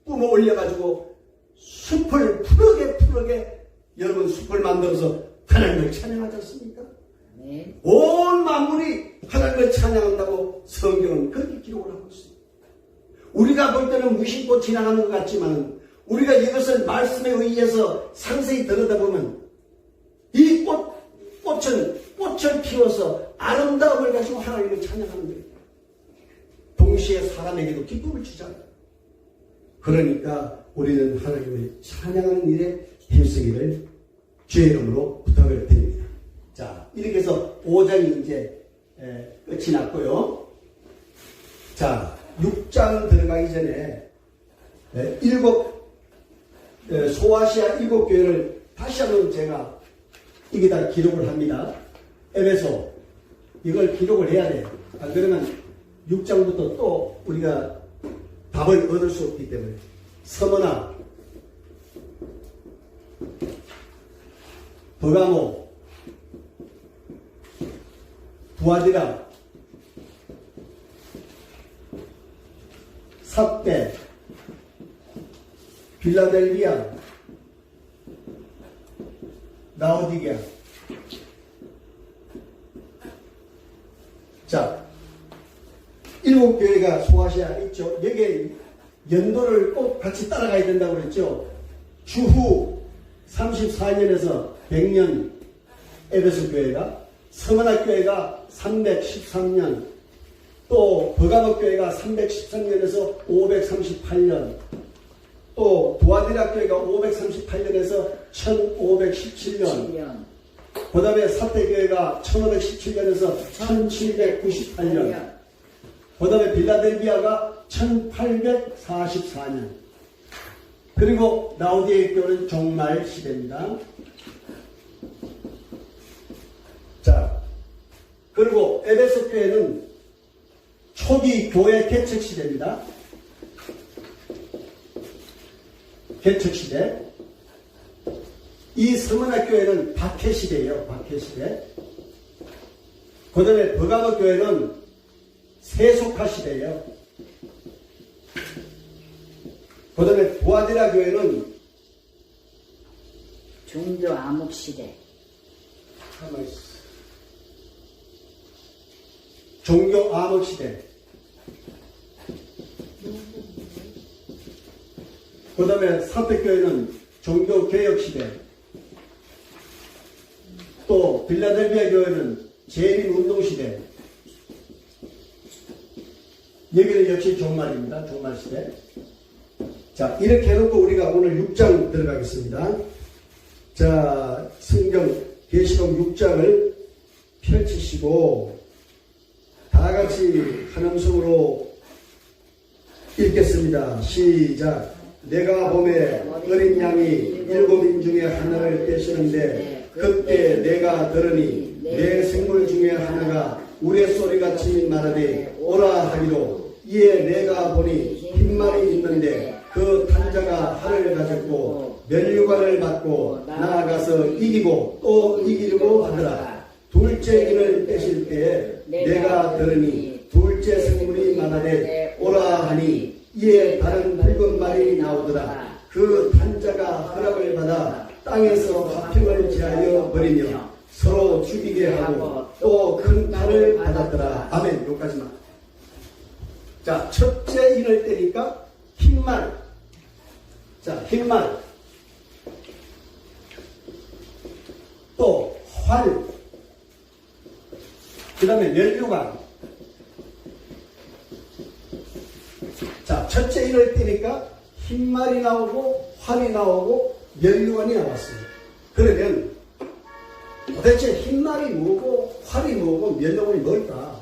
뿜어 올려가지고 숲을 푸르게 여러분 숲을 만들어서 하나님을 찬양하지 않습니까? 네. 온 만물이 하나님을 찬양한다고 성경은 그렇게 기록을 하고 있습니다. 우리가 볼 때는 무심코 지나가는 것 같지만 우리가 이것을 말씀에 의해서 상세히 들여다보면 이 꽃을 피워서 아름다움을 가지고 하나님을 찬양하는 거예요. 동시에 사람에게도 기쁨을 주잖아요. 그러니까 우리는 하나님을 찬양하는 일에 힘쓰기를 주의 이름으로 부탁을 드립니다. 자, 이렇게 해서 5장이 이제 끝이 났고요. 자, 6장 들어가기 전에 소아시아 7교회를 다시 한번 제가 여기다 기록을 합니다. 에베소 이걸 기록을 해야 돼요. 안 그러면 6장부터 또 우리가 답을 얻을 수 없기 때문에 서머나, 버가모, 두아디라, 삿대, 빌라델비아, 라오디게아. 자, 7교회가 소아시아 있죠. 여기에 연도를 꼭 같이 따라가야 된다고 그랬죠. 주후 34년에서 100년 에베소 교회가, 서머나 교회가 313년, 또 버가모 교회가 313년에서 538년, 또 두아디라 교회가 538년에서 1517년, 그 다음에 삿대교회가 1517년에서 1798년, 그 다음에 빌라델비아가 1844년, 그리고 라오디게 교회는 종말 시대입니다. 자, 그리고 에베소 교회는 초기 교회 개척 시대입니다. 개척 시대. 이 서머나 교회는 박해 시대예요. 박해 시대. 그 다음에 버가모 교회는 세속화 시대예요. 그 다음에 두아디라 교회는 종교 암흑 시대. 가만히 있어. 종교 암흑 시대. 그 다음에 삿대교회는 종교 개혁 시대. 또 빌라델비아 교회는 재림 운동 시대. 여기는 역시 종말입니다. 종말 시대. 자, 이렇게 해놓고 우리가 오늘 6장 들어가겠습니다. 자, 성경 계시록 6장을 펼치시고 다 같이 한 음성으로 읽겠습니다. 시작. 내가 봄에 어린 양이 7인 중에 하나를 떼시는데 그때 내가 들으니 내 생물 중에 하나가 우레소리같이 말하되 오라 하기로, 이에 내가 보니 흰말이 있는데 그 탄자가 하늘을 가졌고 면류관을 받고 나아가서 이기고 또 이기려고 하더라. 둘째 인을 떼실 때에 내가 들으니 둘째 생물이 말하되 오라 하니, 이에 다른 붉은 말이 나오더라. 그 탄자가 허락을 받아 땅에서 화평을 제하여 버리며 서로 죽이게 하고 또 큰 탈을 받았더라. 아멘. 여기까지만. 자, 첫째 인을 떼니까 흰말. 자, 흰말. 또 활. 그 다음에 면류관. 자, 첫째 인을 떼니까 흰말이 나오고 활이 나오고 면류관이 나왔어요. 그러면 도대체 흰말이 뭐고 활이 뭐고 면류관이 뭘까?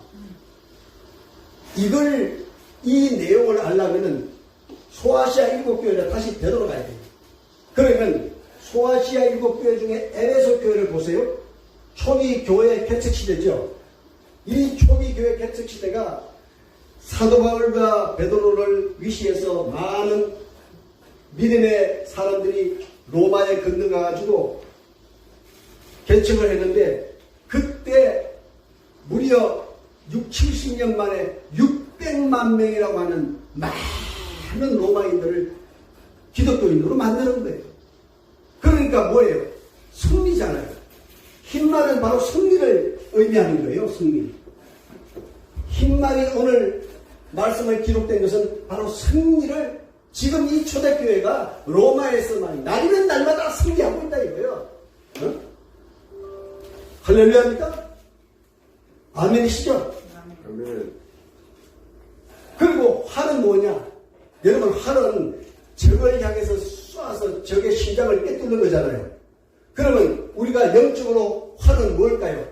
이 내용을 알려면 소아시아 7교회를 다시 되돌아가야 돼요. 그러면 소아시아 7교회 중에 에베소 교회를 보세요. 초기 교회 개척 시대죠. 이 초기 교회 개척 시대가 사도 바울과 베드로를 위시해서 많은 믿음의 사람들이 로마에 건너가가지고 개척을 했는데, 그때 무려 6, 70년 만에 600만 명이라고 하는 많은 로마인들을 기독교인으로 만드는 거예요. 그러니까 뭐예요? 승리잖아요. 흰말은 바로 승리를 의미하는 거예요. 승리. 흰말이 오늘 말씀에 기록된 것은 바로 승리를 지금 이 초대교회가 로마에서만 날이면 날마다 승리하고 있다 이거예요. 어? 할렐루야입니까? 아멘이시죠? 아멘. 그리고 활은 뭐냐? 여러분, 활은 적을 향해서 쏴서 적의 심장을 꿰뚫는 거잖아요. 그러면 우리가 영적으로 활은 뭘까요?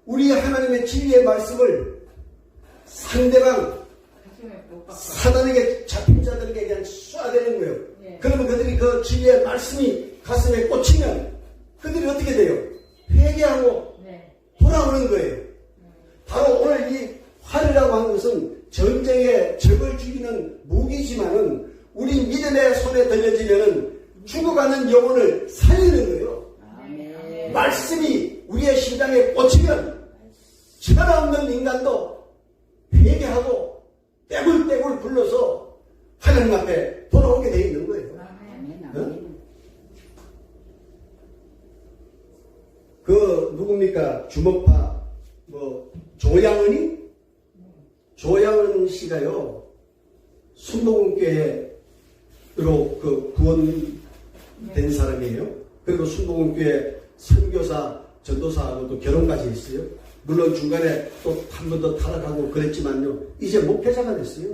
우리 하나님의 진리의 말씀을 상대방 사단에게 잡힌 자들에게 그냥 쏴대는 거예요. 네. 그러면 그들이 그 진리의 말씀이 가슴에 꽂히면 그들이 어떻게 돼요? 회개하고 네. 돌아오는 거예요. 바로 오늘 이 활이라고 하는 것은 전쟁에 적을 죽이는 무기지만은 우리 믿음의 손에 들려지면은 죽어가는 영혼을 살리는 거예요. 아멘. 말씀이 우리의 심장에 꽂히면 천하없는 인간도 회개하고 떼굴떼굴 불러서 하나님 앞에 돌아오게 되어 있는 거예요. 아멘. 어? 아멘. 그 누굽니까? 주먹파 조양은이? 조양은 씨가요 순복음교회로 그 구원된 사람이에요. 그리고 순복음교회 선교사 전도사하고도 결혼까지 했어요. 물론 중간에 또 한 번 더 타락하고 그랬지만요, 이제 목회자가 됐어요.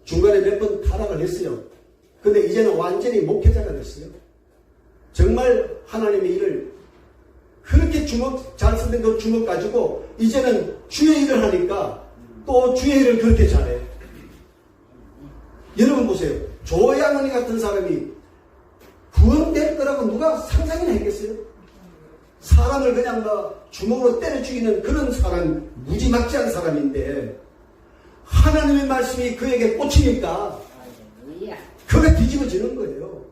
중간에 몇 번 타락을 했어요. 근데 이제는 완전히 목회자가 됐어요. 정말 하나님의 일을 그렇게 잘 쓰던 그 주먹 가지고 이제는 주의 일을 하니까 또 주의 일을 그렇게 잘해. 여러분 보세요. 조양은이 같은 사람이 구원될 거라고 누가 상상이나 했겠어요? 사람을 그냥 주먹으로 때려 죽이는 그런 사람, 무지막지한 사람인데 하나님의 말씀이 그에게 꽂히니까 할렐루야. 그게 뒤집어지는 거예요.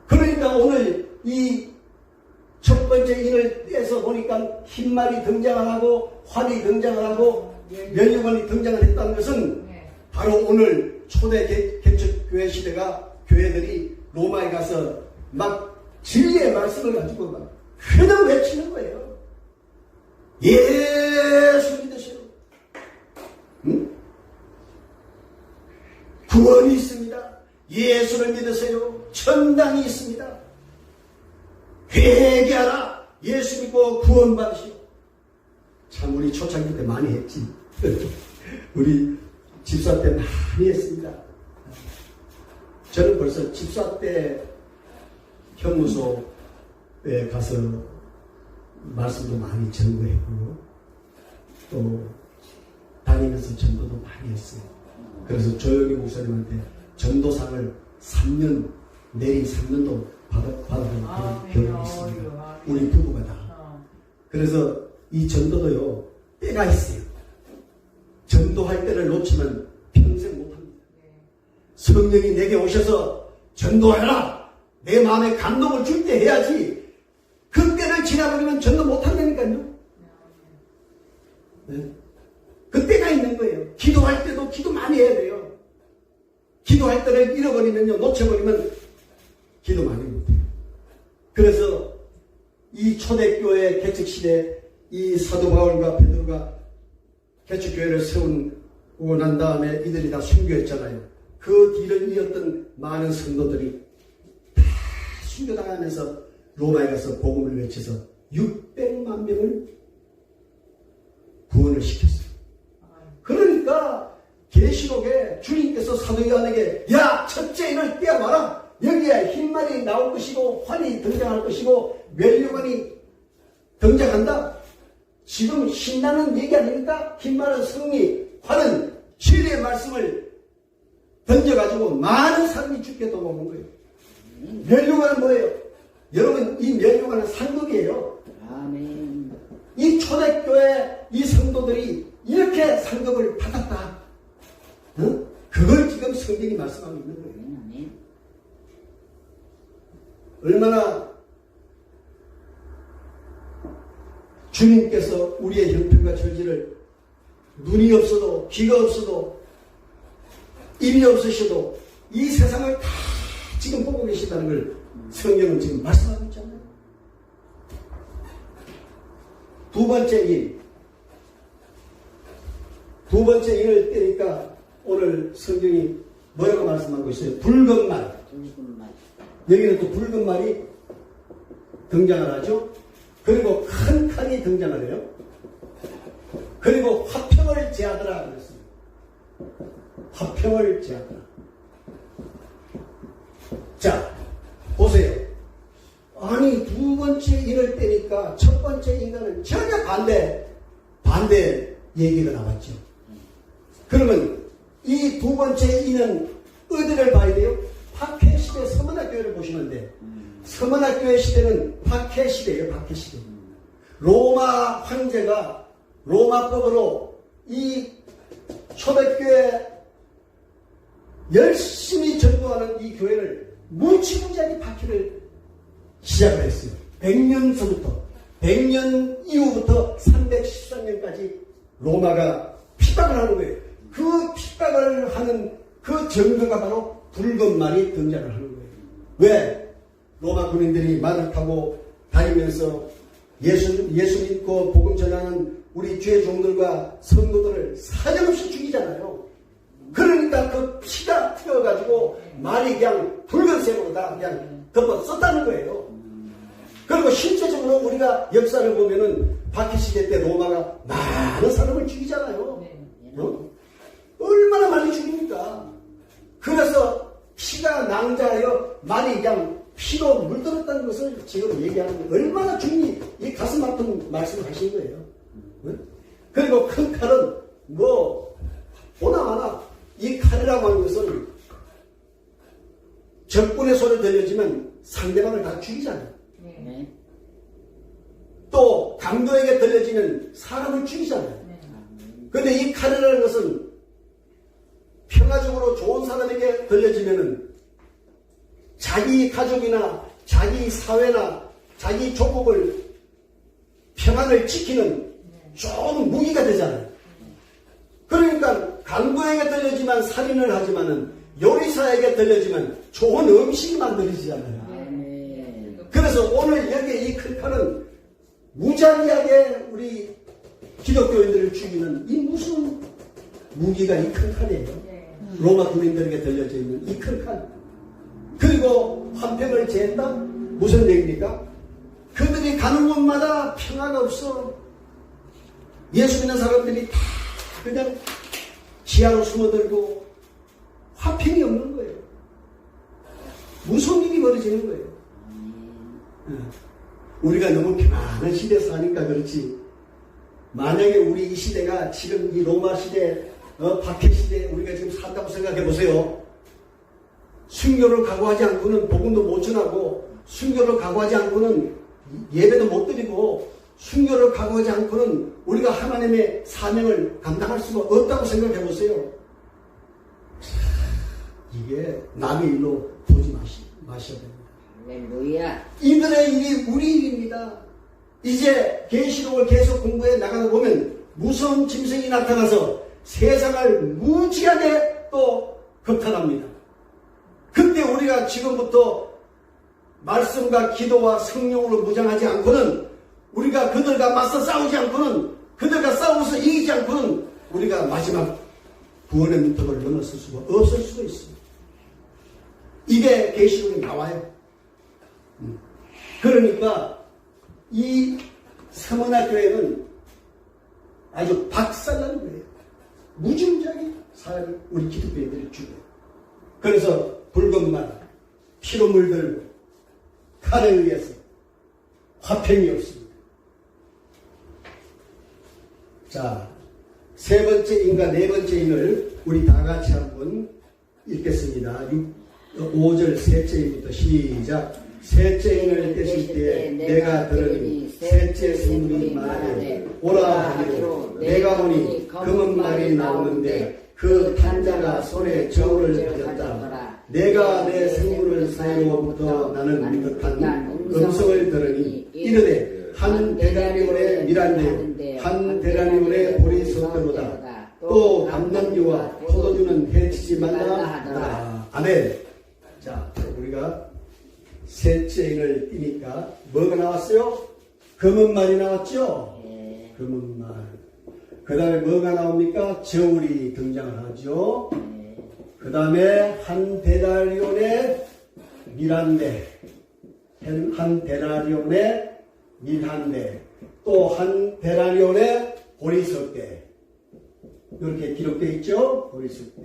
그러니까 오늘 이 첫 번째 인을 떼서 보니까 흰말이 등장을 하고 활이 등장을 하고 면류관이 등장을 했다는 것은 바로 오늘 초대 개척교회 시대가 교회들이 로마에 가서 막 진리의 말씀을 가지고 막 그냥 외치는 거예요. 예수 믿으세요. 응? 구원이 있습니다. 예수를 믿으세요. 천당이 있습니다. 회개하라. 예수 믿고 구원받으시오. 참 우리 초창기 때 많이 했지. 우리 집사 때 많이 했습니다. 저는 벌써 집사 때 형무소에 가서 말씀도 많이 전거했고 또 다니면서 전도도 많이 했어요. 그래서 조영희 목사님한테 전도상을 3년 내리 3년도 받은 경험이 있습니다. 우리 부부가 다. 그래서 이 전도도요 때가 있어요. 전도할 때를 놓치면 평생 못합니다. 성령이 내게 오셔서 전도해라, 내 마음에 감동을 줄 때 해야지 그 때를 지나버리면 전도 못한다니까요. 네. 그 때가 있는 거예요. 기도할 때도 기도 많이 해야 돼요. 기도할 때를 잃어버리면요, 놓쳐버리면 기도 많이 못해요. 그래서 이 초대교회 개척시대 이 사도 바울과 베드로가 개척교회를 세우고 난 다음에 이들이 다 순교했잖아요. 그 뒤를 이었던 많은 성도들이 다 순교당하면서 로마에 가서 복음을 외쳐서 600만 명을 구원을 시켰어요. 그러니까 계시록에 주님께서 사도 요한에게 야, 첫째 인을 떼어봐라. 여기에 흰말이 나올 것이고 활이 등장할 것이고 면류관이 등장한다. 지금 신나는 얘기 아닙니까? 흰말은 승리, 활은 진리의 말씀을 던져가지고 많은 사람이 죽게 도망온 거예요. 면류관은 뭐예요? 여러분, 이 면류관은 상급이에요. 아멘. 이 초대교회 이 성도들이 이렇게 상급을 받았다. 어? 그걸 지금 성경이 말씀하고 있는 거예요. 아멘. 얼마나 주님께서 우리의 형편과 처지를 눈이 없어도 귀가 없어도 입이 없으셔도 이 세상을 다 지금 보고 계시다는 걸 성경은 지금 말씀하고 있잖아요. 두 번째 인을 떼니까 오늘 성경이 뭐라고 말씀하고 있어요? 붉은 말. 여기는 또 붉은 말이 등장을 하죠. 그리고 큰 칼이 등장을 해요. 그리고 화평을 제하더라 그랬습니다. 화평을 제하더라. 자, 보세요. 아니, 두 번째 인을 떼니까 첫 번째 인과는 전혀 반대 얘기가 나왔죠. 그러면 이 두 번째 인은 어디를 봐야 돼요? 박해 시대 서문학교를 보시면 돼. 서문학교의 시대는 박해 시대예요. 박해 시대. 로마 황제가 로마법으로 이 초대교회 열심히 전도하는 이 교회를 무지무지하게 박해를 시작을 했어요. 100년 전부터 100년 이후부터 313년까지 로마가 핍박을 하는 거예요. 그 핍박을 하는 그 정도가 바로 붉은 말이 등장을 하는 거예요. 왜? 로마 군인들이 말을 타고 다니면서 예수 믿고 복음 전하는 우리 주의 종들과 성도들을 사정없이 죽이잖아요. 그러니까 그 피가 튀어가지고 말이 그냥 붉은색으로 다 그냥 덮어 썼다는 거예요. 그리고 실제적으로 우리가 역사를 보면은 박해 시대 때 로마가 많은 사람을 죽이잖아요. 얼마나 많이 죽입니까? 그래서 피가 낭자하여 말이 그냥 피로 물들었다는 것을 지금 얘기하는 거예요. 얼마나 주님이 이 가슴 아픈 말씀을 하신 거예요. 그리고 큰 칼은 보나마나 이 칼이라고 하는 것은 적군의 소리를 들려주면 상대방을 다 죽이잖아요. 또 강도에게 들려지면 사람을 죽이잖아요. 그런데 이 칼이라는 것은 평화적으로 좋은 사람에게 들려지면은 자기 가족이나 자기 사회나 자기 조국을 평안을 지키는 좋은 무기가 되잖아요. 그러니까 강도에게 들려지만 살인을 하지만은 요리사에게 들려지면 좋은 음식이 만들어지잖아요. 그래서 오늘 여기에 이 큰 칼은 무자비하게 우리 기독교인들을 죽이는 이 무슨 무기가 이 큰 칼이에요. 로마 군인들에게 들려져 있는 이 큰 칼. 그리고 화평을 제했다? 무슨 얘기입니까? 그들이 가는 곳마다 평화가 없어. 예수 믿는 사람들이 다 그냥 지하로 숨어들고 화평이 없는 거예요. 무서운 일이 벌어지는 거예요. 우리가 너무 편안한 시대에 사니까 그렇지. 만약에 우리 이 시대가 지금 이 로마 시대, 박해 시대에 우리가 지금 산다고 생각해 보세요. 순교를 각오하지 않고는 복음도 못 전하고, 순교를 각오하지 않고는 예배도 못 드리고, 순교를 각오하지 않고는 우리가 하나님의 사명을 감당할 수가 없다고 생각해 보세요. 이게 남의 일로 보지 마셔야 됩니다. 할렐루야. 이들의 일이 우리 일입니다. 이제 계시록을 계속 공부해 나가다 보면 무서운 짐승이 나타나서 세상을 무지하게 또 겁탈합니다. 그때 우리가 지금부터 말씀과 기도와 성령으로 무장하지 않고는, 우리가 그들과 맞서 싸우지 않고는, 그들과 싸워서 이기지 않고는 우리가 마지막 구원의 문턱을 넘어설 수가 없을 수도 있습니다. 이게 계시록에 나와요. 그러니까 이 서문학교에는 아주 박살나는 거예요. 무지무지하게 사람이, 우리 기독교인들이 죽어요. 그래서 붉은 말, 피로 물들고 칼에 의해서 화평이 없습니다. 자, 세 번째 인과 네 번째 인을 우리 다 같이 한번 읽겠습니다. 5절 셋째 인부터 시작. 셋째 인을 떼실 때 내가 들으니 셋째 성문이 말하되 오라 하기로 내가 보니 검은 말이 나오는데 그 탄자가 손에 저울을 가졌다. 내가 내 생물을 사이로부터 나는 듯한 음성을 들으니 이르되 한 대라리온의 미란대요 한 대라리온의 보리 섰대로다 또 감남류와 포도주는 해치지 말라 하더라. 아멘. 자, 우리가 셋째 인을 띄니까 뭐가 나왔어요? 금은말이 나왔죠? 예. 금은말. 그 다음에 뭐가 나옵니까? 저울이 등장을 하죠. 예. 그 다음에 한 데나리온의 밀한대, 한 데나리온의 밀한대, 또 한 데나리온의 보리석대. 이렇게 기록되어 있죠? 보리석대.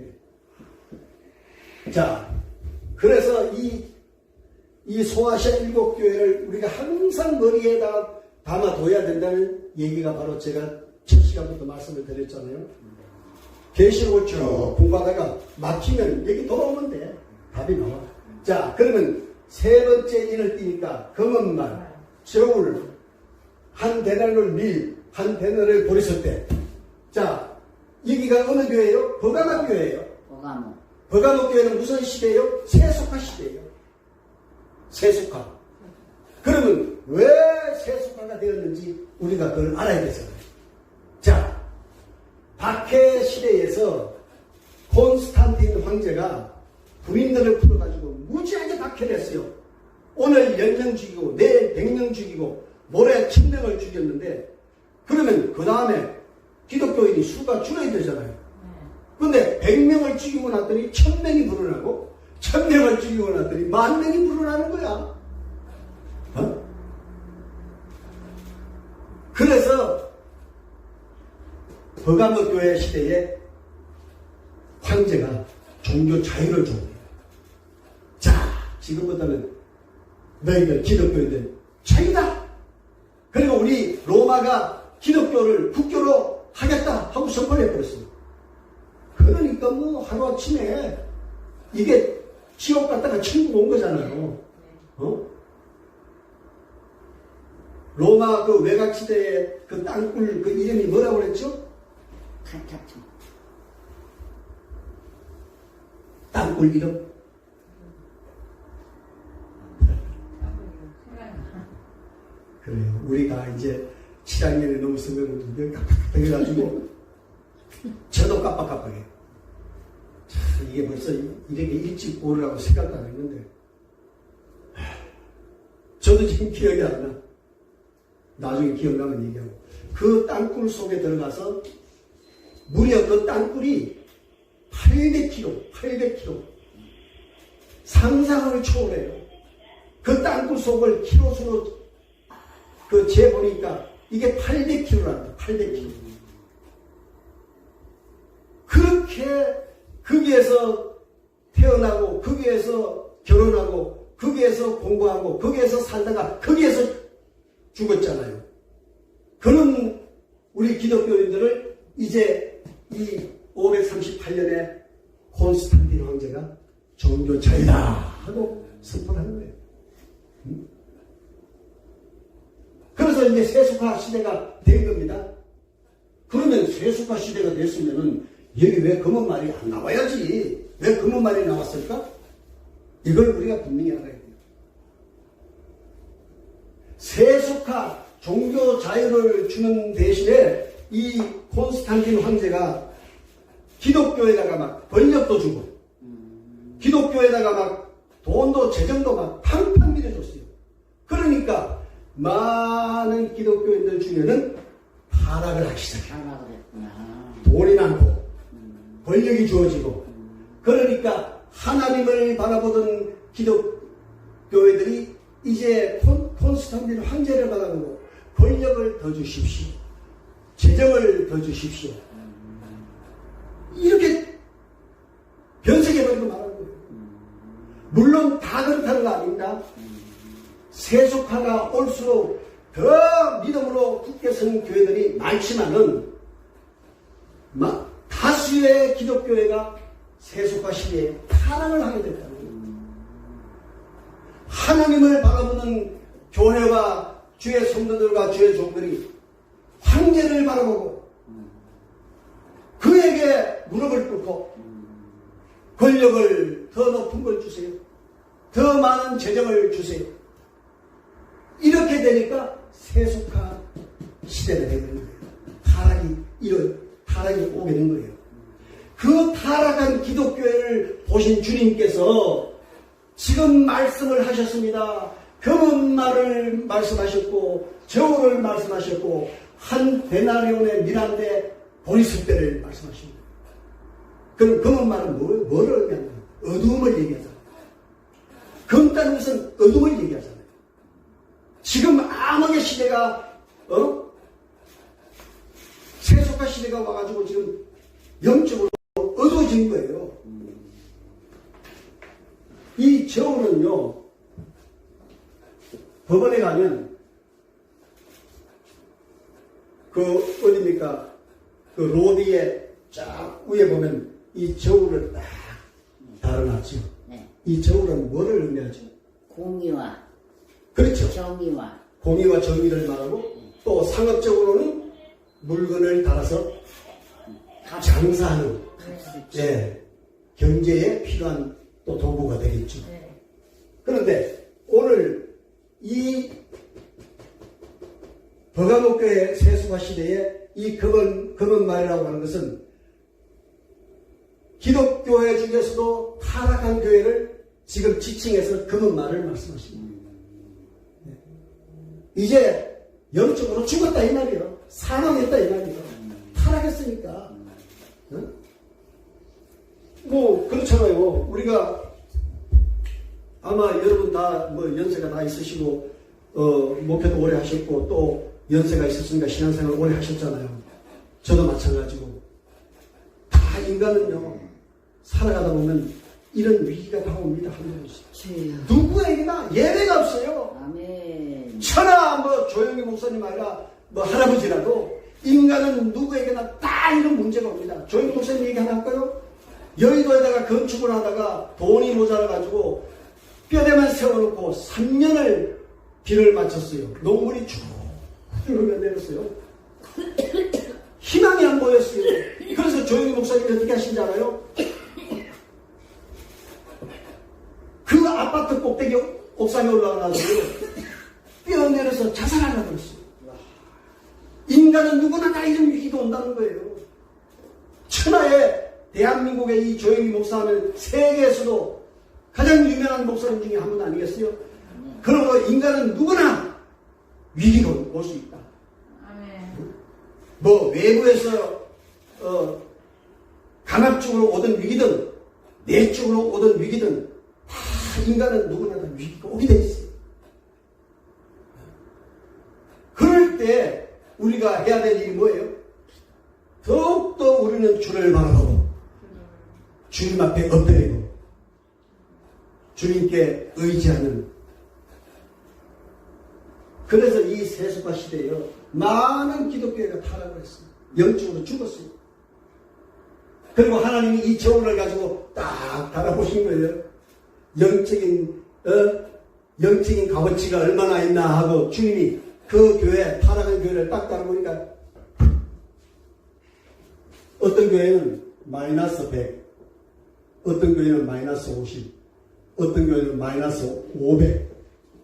자, 그래서 이 소아시아 일곱 교회를 우리가 항상 머리에다 담아둬야 된다는 얘기가 바로 제가 첫 시간부터 말씀을 드렸잖아요. 계시록을 쭉 공부하다가 막히면 여기 돌아오면 돼. 답이 나와. 자, 그러면 세 번째 인을 띄니까 금은말, 저울, 한 대나리를 밀, 한 대나리를 보리석대. 자, 여기가 어느 교회예요? 버가모 교회예요. 버가모. 버가모 교회는 무슨 시대예요? 세속화 시대예요. 세속화. 그러면 왜 세속화가 되었는지 우리가 그걸 알아야 되잖아요. 자, 박해 시대에서 콘스탄틴 황제가 군인들을 풀어가지고 무지하게 박해를 했어요. 오늘 10명 죽이고 내일 100명 죽이고 모레 1000명을 죽였는데 그러면 그 다음에 기독교인이 수가 줄어야 되잖아요. 근데 100명을 죽이고 났더니 1000명이 불어나고 1000명을 죽이고 났더니 10,000명이 불어나는 거야. 어? 그래서 버가모 교회 시대에 황제가 종교 자유를 준 거예요. 자, 지금부터는 너희들 기독교인들 자유다. 그리고 우리 로마가 기독교를 국교로 하겠다 하고 선포해버렸어요. 그러니까 뭐 하루아침에 이게 지옥 갔다가 천국 온 거잖아요. 어? 로마 그 외곽시대의 그 땅굴 그 이름이 뭐라고 그랬죠? 칸타투. 땅굴 이름? 그래요. 우리가 이제 7학년에 넘었으면 이게 깜빡깜빡해가지고 저도 깜빡깜빡해. 참 이게 벌써 이렇게 일찍 오르라고 생각도 안 했는데 저도 지금 기억이 안 나. 나중에 기억나면 얘기하고 그 땅굴 속에 들어가서 무려 그 땅굴이 800km 상상을 초월해요. 그 땅굴 속을 키로수로 그 재보니까 이게 800km란다. 800km. 그렇게 거기에서 태어나고 거기에서 결혼하고 거기에서 공부하고 거기에서 살다가 거기에서 죽었잖아요. 그런 우리 기독교인들을 이제 이 538년에 콘스탄틴 황제가 종교 자유다 하고 선포하는 거예요. 그래서 이제 세속화 시대가 된 겁니다. 그러면 세속화 시대가 됐으면은 여기 왜 금은말이 안 나와야지? 왜 금은말이 나왔을까? 이걸 우리가 분명히 알아야 돼요. 세속화, 종교 자유를 주는 대신에 이 콘스탄틴 황제가 기독교에다가 막 권력도 주고 기독교에다가 막 돈도 재정도 막 팡팡 밀어줬어요. 그러니까 많은 기독교인들 중에는 타락을 하기 시작해요. 타락을 했구나. 돈이 많고 권력이 주어지고 그러니까 하나님을 바라보던 기독교회들이 이제 콘스탄틴 황제를 바라보고 권력을 더 주십시오. 재정을 더 주십시오. 이렇게 변색해버리고 말하는 거예요. 물론 다 그렇다는 거 아닙니다. 세속화가 올수록 더 믿음으로 굳게 선 교회들이 많지만은 다수의 기독교회가 세속화 시대에 타락을 하게 됐다는 거예요. 하나님을 바라보는 교회와 주의 성도들과 주의 종들이 황제를 바라보고 그에게 무릎을 꿇고 권력을 더 높은 걸 주세요. 더 많은 재정을 주세요. 이렇게 되니까 세속화 시대가 되는 거예요. 타락이 오게 된 거예요. 그 타락한 기독교회를 보신 주님께서 지금 말씀을 하셨습니다. 금은말을 말씀하셨고 저울을 말씀하셨고 한 데나리온의 미란데 보리숫대를 말씀하십니다. 그럼 금은말은 뭐를 의미하냐? 어두움을 얘기하잖아요. 금다는 것은 어둠을 얘기하잖아요. 지금 암흑의 시대가 세속화 시대가 와가지고 지금 영적으로 어두워진 거예요. 이 저울은요, 법원에 가면 어딥니까? 그 로드에 쫙 위에 보면 이 저울을 딱 달아놨죠. 네. 이 저울은 뭐를 의미하죠? 공의와 그렇죠. 정의와 공의와 정의를 말하고 또 상업적으로는 물건을 달아서 장사하는 경제에 필요한 또 도구가 되겠죠. 네. 그런데 오늘 이 버가목교의 세속화 시대에 이 금은말이라고 하는 것은 기독교회 중에서도 타락한 교회를 지금 지칭해서 금은말을 말씀하십니다. 이제 영적으로 죽었다 이 말이에요. 사망했다 이 말이에요. 타락했으니까. 뭐 그렇잖아요. 우리가 아마 여러분 다 뭐 연세가 다 있으시고 목회도 오래 하셨고 또 연세가 있었으니까 신앙생활 오래 하셨잖아요. 저도 마찬가지고 다 인간은요 살아가다 보면 이런 위기가 다옵니다. 한 번씩. 주여. 누구에게나 예외가 없어요. 아멘. 천하 뭐 조영희 목사님 아니라 뭐 할아버지라도 인간은 누구에게나 다 이런 문제가 옵니다. 조영희 목사님 얘기 하나 할까요? 여의도에다가 건축을 하다가 돈이 모자라가지고 뼈대만 세워놓고 3년을 비를 맞췄어요. 농물이 쭉 흘러내렸어요. 희망이 안 보였어요. 그래서 조영희 목사님이 어떻게 하신지 알아요? 그 아파트 꼭대기 옥상에 올라가가지고 뛰어내려서 자살하려고 했어요. 인간은 누구나 다 이런 위기가 온다는 거예요. 천하에 대한민국의 이 조영희 목사는 세계에서도 가장 유명한 목사님 중에 한 분 아니겠어요? 그러므로 인간은 누구나 위기가 올 수 있다. 아멘. 뭐 외부에서 강압적으로 오던 위기든 내적으로 오던 위기든 다 인간은 누구나 다 위기가 오게 돼 있어요. 그럴 때 우리가 해야 될 일이 뭐예요? 더욱더 우리는 주를 바라보고 주님 앞에 엎드리고 주님께 의지하는. 그래서 이 세속화 시대에요 많은 기독교회가 타락을 했습니다. 영적으로 죽었어요. 그리고 하나님이 이 저울을 가지고 딱 달아보신 거예요. 영적인 값어치가 얼마나 있나 하고 주님이 그 교회, 타락한 교회를 딱 달아보니까 어떤 교회는 마이너스 100, 어떤 교회는 마이너스 50, 어떤 교회는 마이너스 500.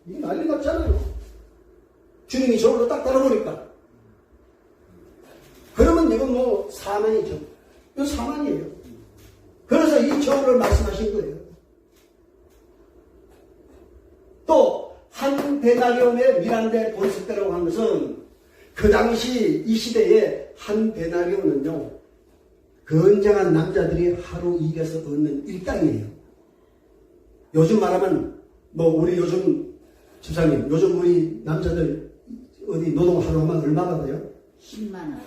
이게 난리 났잖아요. 주님이 저울로 딱 달아보니까. 그러면 이건 뭐 사망이죠. 이거 사망이에요. 그래서 이 저울을 말씀하신 거예요. 또 한 데나리온의 미란데 보리숫대라고 한 것은 그 당시 이 시대에 한 데나리온은요 건장한 남자들이 하루 일해서 얻는 일당이에요. 요즘 말하면 뭐 우리 요즘 집사님 요즘 우리 남자들 어디 노동 하루 하면 얼마 받아요? 10만 원.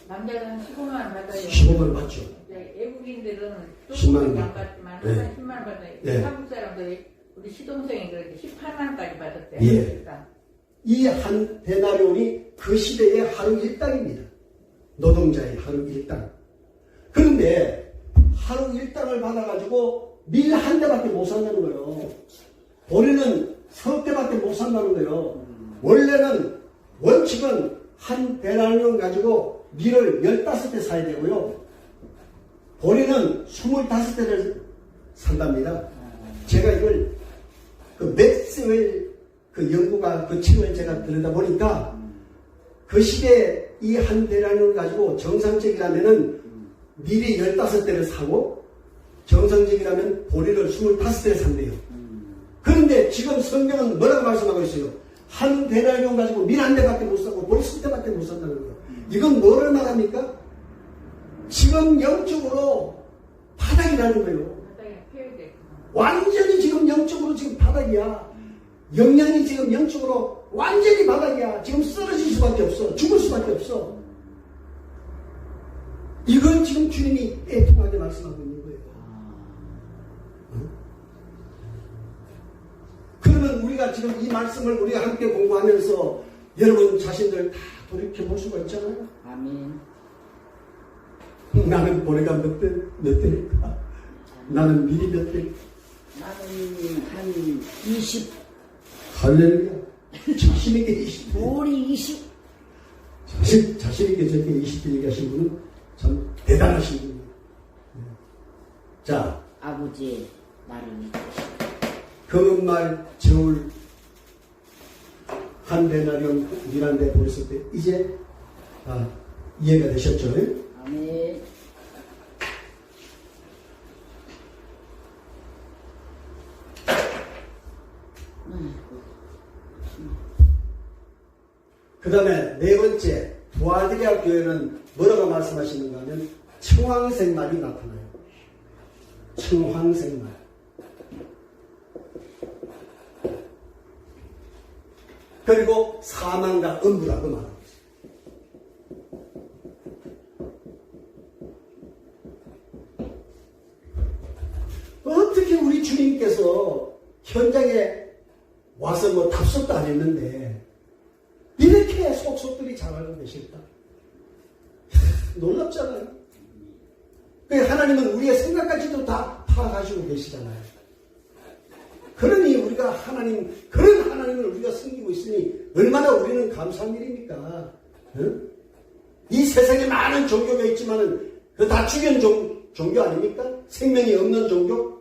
남자는 15만 원 받아요. 15만 원 받죠. 네, 외국인들은 10만 원 안 받지만 네. 한 10만 원 받아요. 네. 한국 사람들이 우리 시동생이 그렇게 18만 원까지 받았대요. 예. 그러니까. 이 한 데나리온이 그 시대의 하루 일당입니다. 노동자의 하루 일당. 그런데 하루 일당을 받아가지고 밀 한 대밖에 못 산다는 거예요. 보리는 석 대밖에 못 산다는 거예요. 원래는 원칙은 한 데나리온 가지고 밀을 15대 사야 되고요. 보리는 25대를 산답니다. 제가 이걸 그 맥스웰 그 연구가 그 책을 제가 들여다보니까 그 시대에 이 한 대량을 가지고 정상적이라면은 미리 15대를 사고 정상적이라면 보리를 25대를 산대요. 그런데 지금 성경은 뭐라고 말씀하고 있어요? 한 대량을 가지고 밀 한 대밖에 못 사고 보리 10대밖에 못 산다는 거예요. 이건 뭐를 말합니까? 지금 영적으로 바닥이라는 거예요. 바닥에 폐유돼. 완전히 지금 영적으로 지금 바닥이야. 영양이 지금 영적으로 완전히 바닥이야. 지금 쓰러질 수밖에 없어. 죽을 수밖에 없어. 이걸 지금 주님이 애통하게 말씀하고 있는 거예요. 응? 그러면 우리가 지금 이 말씀을 우리가 함께 공부하면서 여러분 자신들 다 돌이켜볼 수가 있잖아요. 아멘. 나는 보리가 몇 대일까? 나는 미리 몇 대? 나는 한 20, 할렐루야. 자신있게 20대. 우리 20. 자신있게 저렇게 20대 얘기하신 분은 참 대단하신 분이에요. 자, 아버지의 나를 믿으시고. 금음말 저울 한 대나리온 밀한대 보였을 때 이제 이해가 되셨죠? 아멘. 그 다음에 네 번째 부하드리아 교회는 뭐라고 말씀하시는가 하면 청황생말이 나타나요. 청황생말. 그리고 사망과 음부라고 말합니다. 어떻게 우리 주님께서 현장에 와서 뭐 답속도 안 했는데 이렇게 속속들이 잘 알고 계실까? 놀랍잖아요. 하나님은 우리의 생각까지도 다 파악하시고 계시잖아요. 그러니 우리가 그런 하나님을 우리가 섬기고 있으니 얼마나 우리는 감사한 일입니까? 응? 이 세상에 많은 종교가 있지만은 그 다 죽인 종교 아닙니까? 생명이 없는 종교?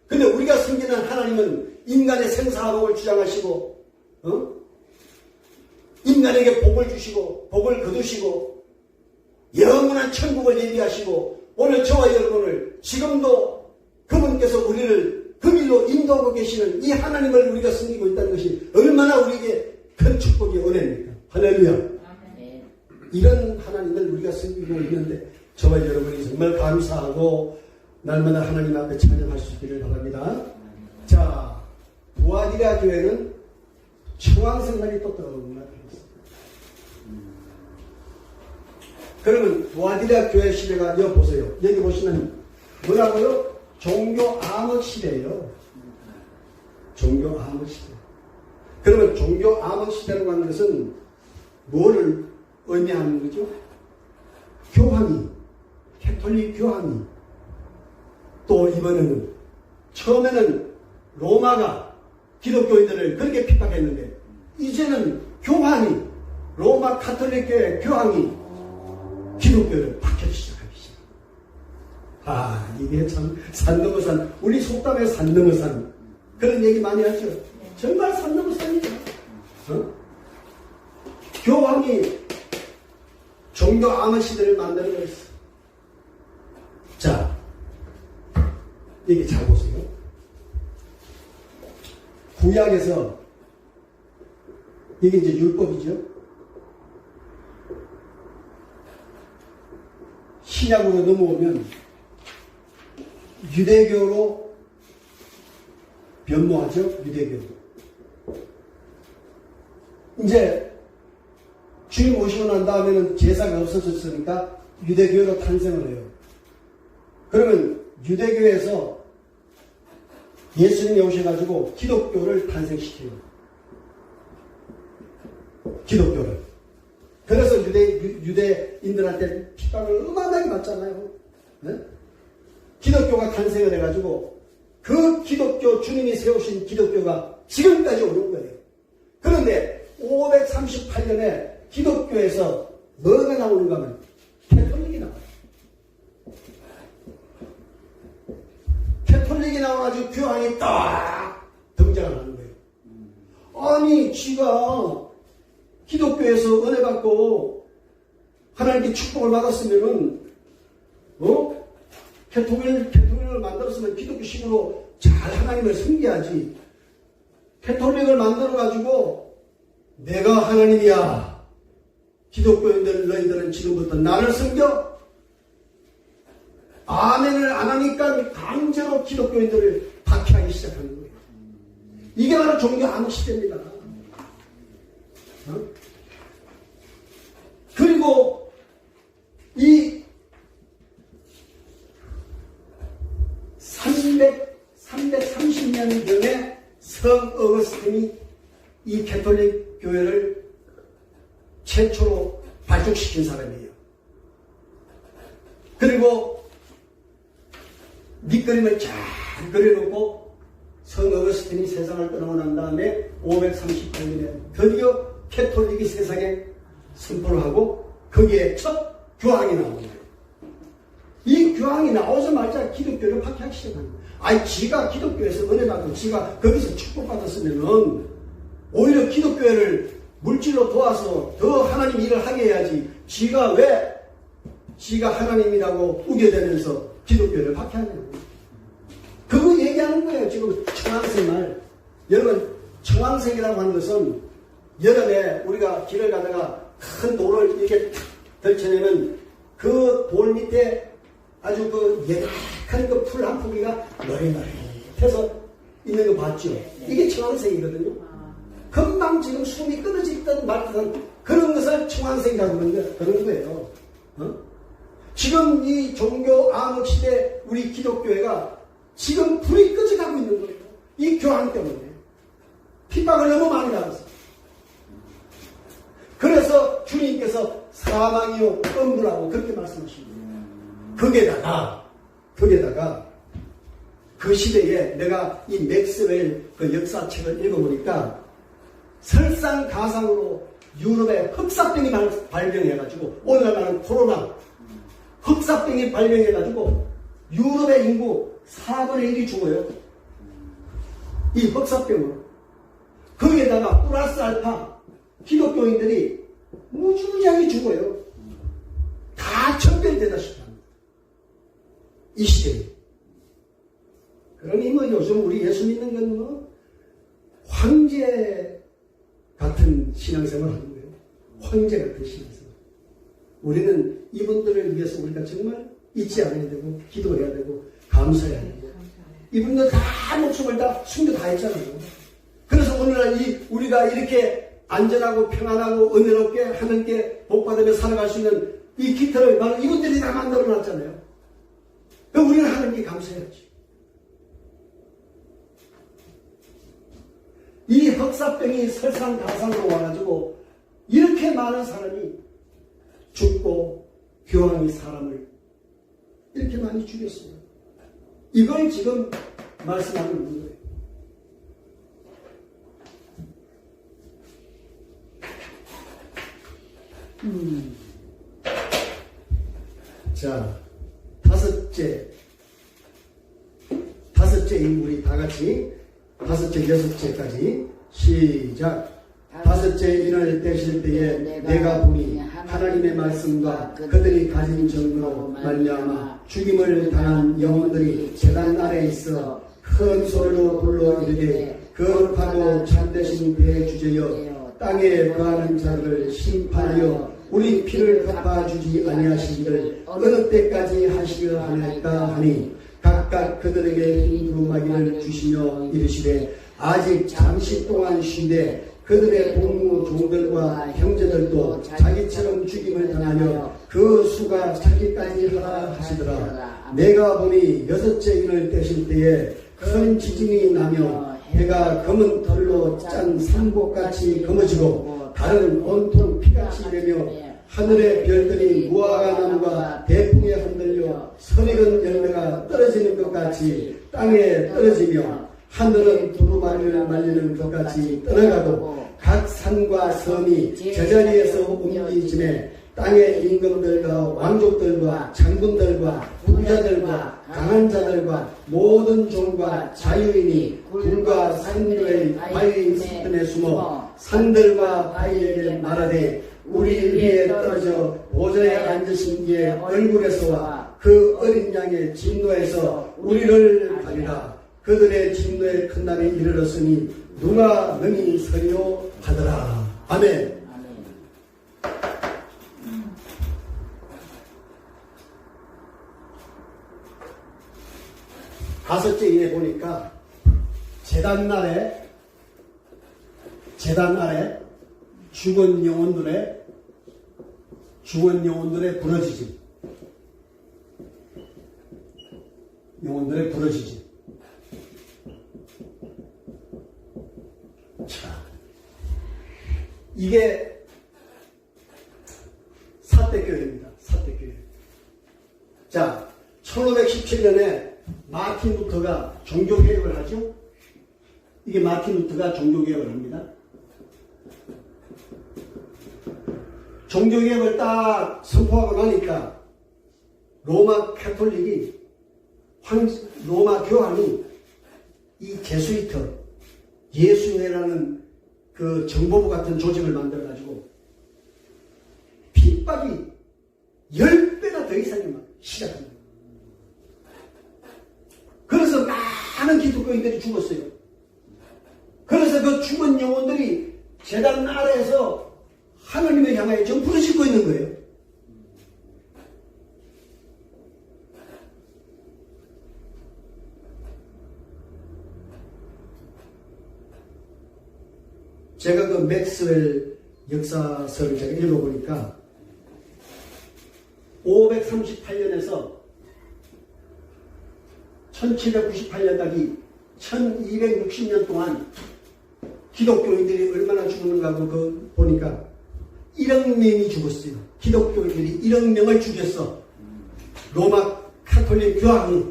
근데 우리가 섬기는 하나님은 인간의 생사화복을 주장하시고, 인간에게 복을 주시고, 복을 거두시고, 영원한 천국을 예비하시고, 오늘 저와 여러분을 지금도 그분께서 우리를 그 길로 인도하고 계시는 이 하나님을 우리가 섬기고 있다는 것이 얼마나 우리에게 큰 축복이 은혜입니까? 할렐루야. 아멘. 이런 하나님을 우리가 섬기고 있는데 저와 여러분이 정말 감사하고 날마다 하나님 앞에 찬양할 수 있기를 바랍니다. 자, 부하드리아 교회는 청황생활이 또 떠오르는 것 같습니다. 그러면 부하드리아 교회 시대가 여기 보세요. 여기 보시면 뭐라고요? 종교 암흑 시대예요. 종교 암흑 시대. 그러면 종교 암흑 시대라고 하는 것은 뭐를 의미하는 거죠? 교황이, 캐톨릭 교황이, 또 이번에는 처음에는 로마가 기독교인들을 그렇게 핍박했는데 이제는 교황이, 로마 카톨릭 교회 교황이 기독교를 박해기 시작하기 시작합니다. 이게 참 산 넘어 산, 우리 속담에 산 넘어 산 그런 얘기 많이 하죠. 정말 산 넘어 산이죠. 교황이 종교 암흑 시대를 만들어냈어. 자, 여기 잘 보세요. 구약에서 이게 이제 율법이죠. 신약으로 넘어오면 유대교로 변모하죠. 유대교. 이제 주님 오시고 난 다음에는 제사가 없어졌으니까 유대교로 탄생을 해요. 그러면 유대교에서 예수님이 오셔가지고 기독교를 탄생시켜요. 기독교를. 그래서 유대인들한테 핍박을 어마어마하게 받잖아요. 네? 기독교가 탄생을 해가지고 그 기독교, 주님이 세우신 기독교가 지금까지 오는 거예요. 그런데 538년에 기독교에서 뭐가 나오는가 하면 캐톨릭이 나와요. 캐톨릭이 나와가지고 교황이 딱 등장을 하는 거예요. 아니 지가 기독교에서 은혜 받고 하나님께 축복을 받았으면은 캐톨릭을 만들었으면 기독교식으로 잘 하나님을 섬겨야지. 캐톨릭을 만들어가지고 내가 하나님이야. 기독교인들 너희들은 지금부터 나를 섬겨? 아멘을 안 하니까 강제로 기독교인들을 박해하기 시작하는 거예요. 이게 바로 종교 암흑 시대입니다. 그리고 이 330년 전에 성 어거스틴이 이 캐톨릭 교회를 최초로 발족시킨 사람이에요. 그리고 밑그림을 잘 그려놓고 성 어거스틴이 세상을 떠나고 난 다음에 538년에 드디어 캐톨릭이 세상에 선포를 하고 거기에 첫 교황이 나온 거예요. 이 교황이 나오자마자 기독교를 박해하기 시작한 거예요. 아니 지가 기독교에서 은혜 받고 지가 거기서 축복받았으면은 오히려 기독교회를 물질로 도와서 더 하나님 일을 하게 해야지. 지가 하나님이라고 우겨대면서 기독교를 박해하냐고. 그거 얘기하는 거예요. 지금 청황색 말. 여러분 청황색이라고 하는 것은 여름에 우리가 길을 가다가 큰 돌을 이렇게 덜쳐내면 그 돌 밑에 아주 그 예약한 그 풀 한 포기가 너릿너릿해서 있는 거 봤죠? 이게 청황색이거든요. 금방 지금 숨이 끊어지던 말듯한 그런 것을 청황색이라고 그러는 거예요. 지금 이 종교 암흑 시대 우리 기독교회가 지금 불이 꺼져가고 있는 거예요. 이 교황 때문에. 핍박을 너무 많이 받았어요. 그래서 주님께서 사망이요 엄부라고 그렇게 말씀하십니다. 거기에다가 그 시대에 내가 이 맥스웰 그 역사책을 읽어보니까 설상가상으로 유럽에 흑사병이 발병해가지고 오늘 말하는 코로나 흑사병이 발병해가지고 유럽의 인구 4분의 1이 죽어요. 이 흑사병으로. 거기에다가 플러스 알파 기독교인들이 무지무지하게 죽어요. 다 천변되다시피 합니다. 이 시대에. 그러니 뭐 요즘 우리 예수 믿는 건 뭐 황제 같은 신앙생활을 하는 거예요. 황제 같은 신앙생활. 우리는 이분들을 위해서 우리가 정말 잊지 않아야 되고 기도해야 되고 감사해야 되고 이분들 다 목숨을 다 숨겨 다 했잖아요. 그래서 오늘날 우리가 이렇게 안전하고 평안하고 은혜롭게 하나님께 복받으며 살아갈 수 있는 이 기틀을 바로 이분들이 다 만들어 놨잖아요. 그럼 우리는 하나님께 감사해야지. 이 흑사병이 설상가상으로 와가지고 이렇게 많은 사람이 죽고 교황이 사람을 이렇게 많이 죽였어요. 이걸 지금 말씀하고 있는 거예요. 자, 다섯째 인물이 다 같이 다섯째, 여섯째까지 시작. 다섯째 인을 떼실 때에 내가 보니 하나님의 말씀과 그들이 가진 정으로 말미암아 죽임을 당한 영혼들이 제단 아래에 있어 큰 소리로 불러 이르되 거룩하고 참되신 대주제여 땅에 거하는 자들을 심판하여 우리 피를 갚아주지 아니하시기를 어느 때까지 하시려 하나이까 하니 각각 그들에게 흰 두루마기를 주시며 이르시되 아직 잠시 동안 쉬되 그들의 동무 종들과 형제들도 자기처럼 죽임을 당하며 그 수가 차기까지 하라 하시더라. 내가 보니 여섯째 인을 떼실 때에 큰 지진이 나며 해가 검은 털로 짠 산곡같이 검어지고 달은 온통 피같이 되며 하늘의 별들이 무화과 나무가 대풍에 흔들려 선익은 열매가 떨어지는 것 같이 땅에 떨어지며 하늘은 두루마리를 말리는 것 같이 떠나가고 각 산과 섬이 제자리에서 옮기짐에 땅의 임금들과 왕족들과 장군들과 부자들과 강한 자들과 모든 종과 자유인이 굴과 산들의 바위 습근에 숨어 산들과 바위에게 말하되 우리 위에 떨어져 보좌에 앉으신 이의 얼굴에서와 그 어린 양의 진노에서 우리를 가리라. 그들의 진노의 큰 날이 이르렀으니 누가 능히 서리요 하더라. 아멘. 아멘. 다섯째 이에 보니까 제단 아래 죽은 영혼들의 부러지짐. 영혼들의 부러지짐. 자, 이게 사대교회입니다. 사대교회. 자, 1517년에 마틴 루터가 종교개혁을 하죠. 이게 마틴 루터가 종교개혁을 합니다. 종교개혁을 딱 선포하고 나니까 로마 카톨릭이 로마 교황이 이 제수이터 예수회라는 그 정보부 같은 조직을 만들어가지고 핍박이 10배나 더 이상이 막 시작합니다. 그래서 많은 기독교인들이 죽었어요. 그래서 그 죽은 영혼들이 제단 아래에서 하나님을 향하여 지금 부르짖고 있는 거예요. 제가 그 맥스웰 역사서를 제가 읽어보니까 538년에서 1798년까지 1260년 동안 기독교인들이 얼마나 죽었는가 하고 보니까 1억 명이 죽었어요. 기독교인들이 1억 명을 죽였어. 로마 카톨릭 교황이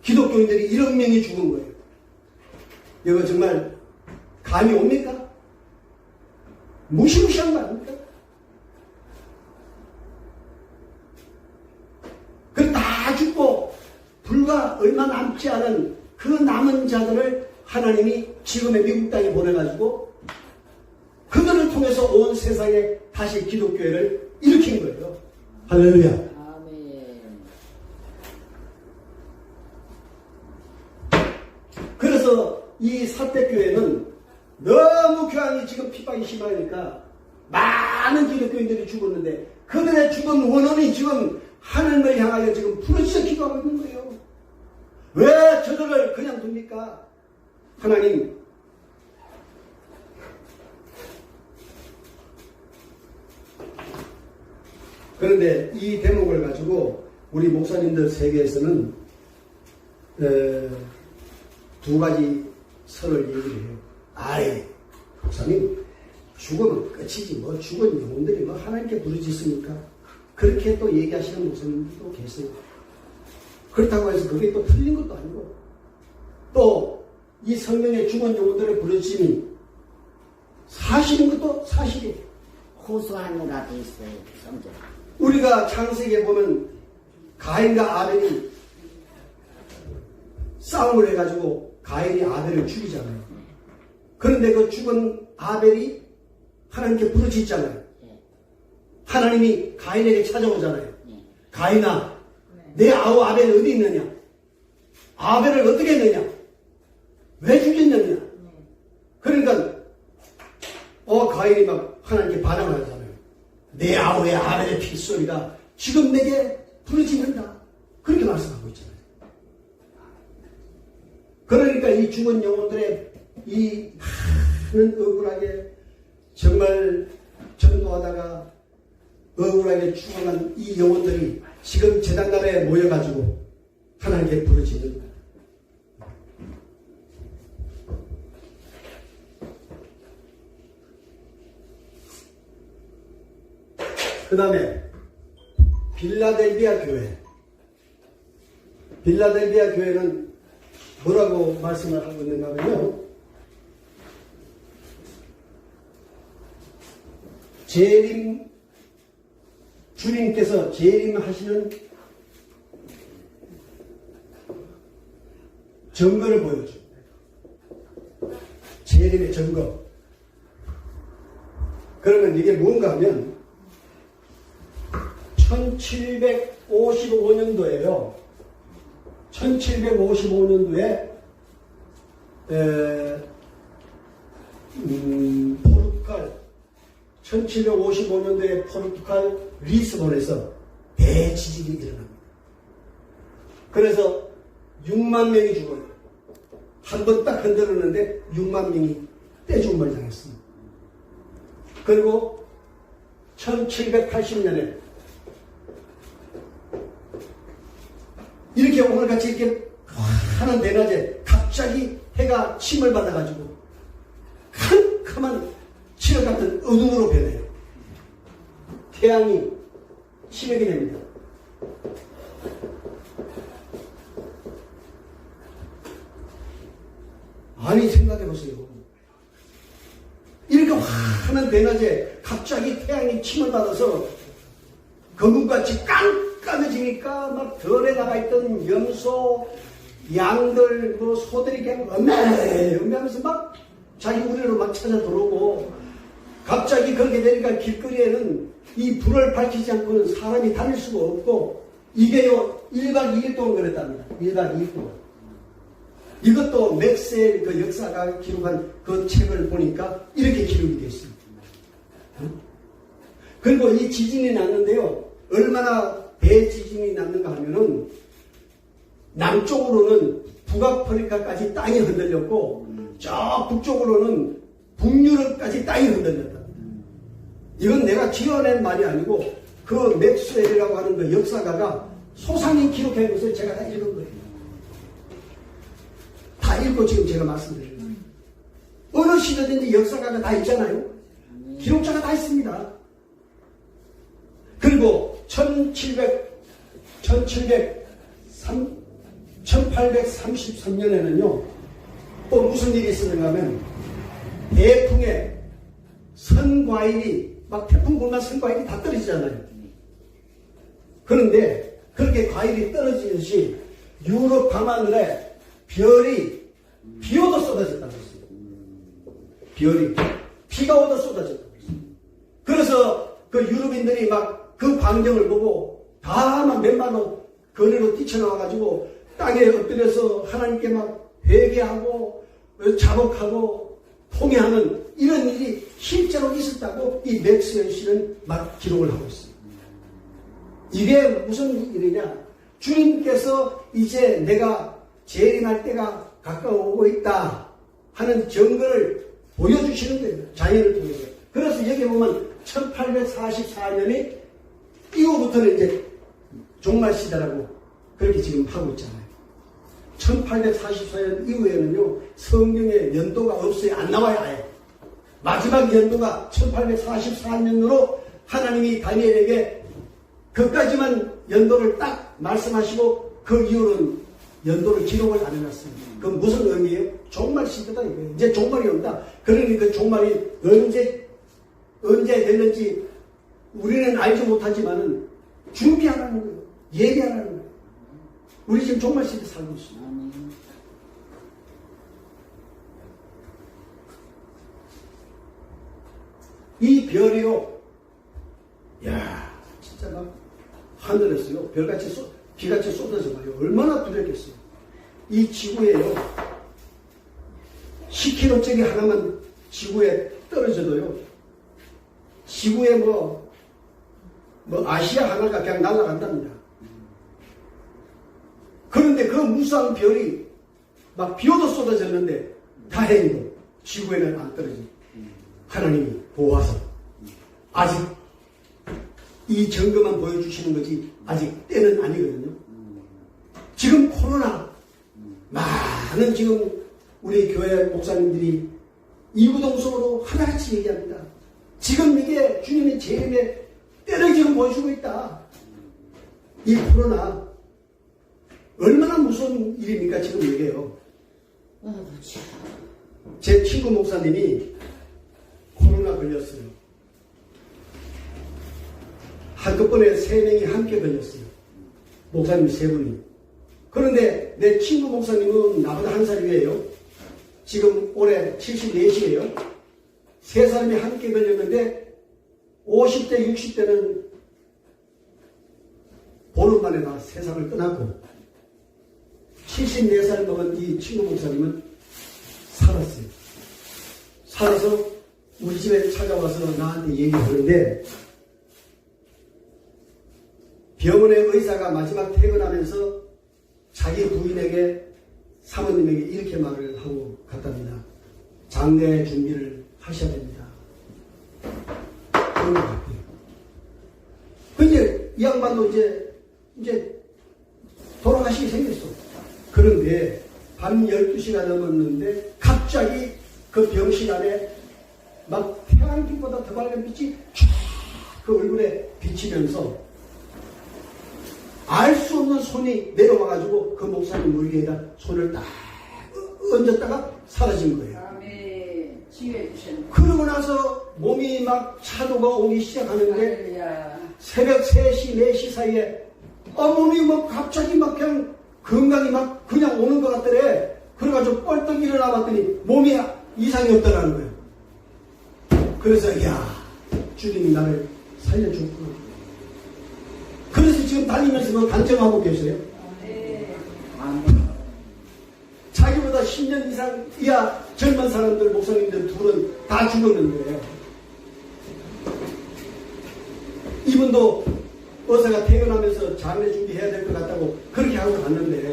기독교인들이 1억 명이 죽은 거예요. 이거 정말 감이 옵니까? 무시무시한 거 아닙니까? 그 다 죽고 불과 얼마 남지 않은 그 남은 자들을 하나님이 지금의 미국 땅에 보내가지고 그들을 통해서 온 세상에 다시 기독교회를 일으킨 거예요. 할렐루야. 아멘. 그래서 이 사택교회는 너무 교황이 지금 핍박이 심하니까 많은 기독교인들이 죽었는데 그들의 죽은 원혼이 지금 하늘을 향하여 지금 부르짖어 기도하고 있는 거예요. 왜 저들을 그냥 둡니까? 하나님, 그런데 이 대목을 가지고 우리 목사님들 세계에서는 두 가지 설을 얘기를 해요. 아이, 목사님, 죽으면 끝이지 뭐 죽은 영혼들이 뭐 하나님께 부르짖습니까? 그렇게 또 얘기하시는 목사님들도 계세요. 그렇다고 해서 그게 또 틀린 것도 아니고 또 이 성경의 죽은 영혼들의 부르짖음이 사실인 것도 사실이에요. 호소하느라 돼 있어요. 성경. 우리가 창세기에 보면 가인과 아벨이 싸움을 해가지고 가인이 아벨을 죽이잖아요. 그런데 그 죽은 아벨이 하나님께 부르짖잖아요. 하나님이 가인에게 찾아오잖아요. 가인아, 내 아우 아벨 어디 있느냐? 아벨을 어떻게 했느냐? 왜 죽였느냐? 그러니까 가인이 막 하나님께 반항을 하잖아요. 내 아우의 아벨의 피소리가 지금 내게 부르짖는다. 그렇게 말씀하고 있잖아요. 그러니까 이 죽은 영혼들의 이 많은 억울하게 정말 전도하다가 억울하게 죽어간 이 영혼들이 지금 제단날에 모여가지고 하나님께 부르짖는 거예요. 그 다음에 빌라델비아 교회. 빌라델비아 교회는 뭐라고 말씀을 하고 있는가 하면요. 주님께서 재림하시는 증거를 보여줍니다. 재림의 증거. 그러면 이게 뭔가 하면 1755년도에요. 1755년도에 포르투갈 1755년도에 포르투갈 리스본에서 대지진이 일어납니다. 그래서 6만 명이 죽어요. 한 번 딱 흔들었는데 6만 명이 떼죽음을 당했습니다. 그리고 1780년에 이렇게 오늘같이 이렇게 하는 대낮에 갑자기 해가 침을 받아가지고 캄캄한 칠흑 같은 어둠으로 변해요. 태양이 시력이 됩니다. 아니 생각해보세요. 이렇게 환한 대낮에 갑자기 태양이 침을 받아서 거문같이 깜깜해지니까 막 덜에 나가 있던 염소, 양들, 뭐 소들이 그냥 음메하면서 막 자기 우리로 막 찾아 들어오고 갑자기 그렇게 되니까 길거리에는 이 불을 밝히지 않고는 사람이 다닐 수가 없고 이게요 1박 2일 동안 그랬답니다. 1박 2일 동안. 이것도 맥스웰 그 역사가 기록한 그 책을 보니까 이렇게 기록이 되어 있습니다. 그리고 이 지진이 났는데요. 얼마나 대지진이 났는가 하면은 남쪽으로는 북아프리카까지 땅이 흔들렸고 저 북쪽으로는 북유럽까지 땅이 흔들렸다. 이건 내가 지어낸 말이 아니고 그 맥스웰이라고 하는 그 역사가가 소상히 기록해 놓으서 제가 다 읽은 거예요. 다 읽고 지금 제가 말씀드리는 거예요. 어느 시대든지 역사가가 다 있잖아요. 기록자가 다 있습니다. 그리고 1833년에는요, 또 무슨 일이 있었는가 하면, 대풍에 선과일이, 막 태풍 불면 선과일이 다 떨어지잖아요. 그런데 그렇게 과일이 떨어지듯이 유럽 밤하늘에 별이 비 오듯 쏟아졌다고 했어요. 별이 비가 오듯 쏟아졌다고 했어요. 그래서 그 유럽인들이 막 그 광경을 보고 다 막 맨발로 거리로 뛰쳐나와가지고 땅에 엎드려서 하나님께 막 회개하고 자복하고 통회하는 이런 일이 실제로 있었다고 이 맥스웰 씨는 막 기록을 하고 있어요. 이게 무슨 일이냐? 주님께서 이제 내가 재림할 때가 가까워오고 있다 하는 증거를 보여주시는 거예요. 자연을 통해서. 그래서 여기 보면 1844년이 이후부터는 이제 종말시대라고 그렇게 지금 하고 있잖아요. 1844년 이후에는요, 성경에 연도가 없어요. 안 나와요, 아예. 마지막 연도가 1844년으로 하나님이 다니엘에게 그까지만 연도를 딱 말씀하시고 그 이후로는 연도를 기록을 안 해놨어요. 그건 무슨 의미예요? 종말시대다 이거예요. 이제 종말이 온다. 그러니 그 종말이 언제 될는지 우리는 알지 못하지만은 준비하라는 거예요. 예비하라는 거예요. 우리 지금 종말시대 살고 있습니다. 이 별이요, 야, 진짜 막 하늘에서요, 별같이 비같이 쏟아져 봐요. 얼마나 두렵겠어요. 이 지구에요, 10km짜리 하나만 지구에 떨어져도요, 지구에 뭐 아시아 하나가 그냥 날아간답니다. 그런데 그 무수한 별이 막 비오도 쏟아졌는데 다행히도 지구에는 안 떨어지고 하나님이 보아서 아직 이 증거만 보여주시는 거지 아직 때는 아니거든요. 지금 코로나 많은 지금 우리 교회 목사님들이 이구동성으로 하나같이 얘기합니다. 지금 이게 주님의 재림의 때를 지금 보여주고 있다. 이 코로나 얼마나 무서운 일입니까? 지금 얘기해요. 제 친구 목사님이 코로나 걸렸어요. 한꺼번에 3명이 함께 걸렸어요. 목사님 3분이. 그런데 내 친구 목사님은 나보다 1살 위에요. 지금 올해 74시에요. 3사람이 함께 걸렸는데 50대, 60대는 보는 만에 다 세상을 떠났고 74살 먹은 이 친구 목사님은 살았어요. 살아서 우리 집에 찾아와서 나한테 얘기하는데 병원의 의사가 마지막 퇴근하면서 자기 부인에게 사모님에게 이렇게 말을 하고 갔답니다. 장례 준비를 하셔야 됩니다. 그런 것 같아요. 근데 이 양반도 이제 돌아가시게 생겼어. 그런데 밤 12시가 넘었는데 갑자기 그 병실 안에 막 태양빛보다 더 밝은 빛이 쫙 그 얼굴에 비치면서 알 수 없는 손이 내려와가지고 그 목사님 머리에다 손을 딱 얹었다가 사라진 거예요. 아멘. 지혜해 주셨네. 그러고 나서 몸이 막 차도가 오기 시작하는데 할렐루야. 새벽 3시, 4시 사이에 몸이 막 갑자기 막 그냥 건강이 막 그냥 오는 것 같더래. 그래가지고 뻘떡 일어나 봤더니 몸이 이상이 없더라는 거예요. 그래서 야 주님이 나를 살려줬구나. 그래서 지금 다니면서 그 간증하고 계세요. 아멘. 자기보다 10년 이상 이하 젊은 사람들, 목사님들 둘은 다 죽었는데 이분도 의사가 퇴근하면서 장례 준비해야 될 것 같다고 그렇게 하고 갔는데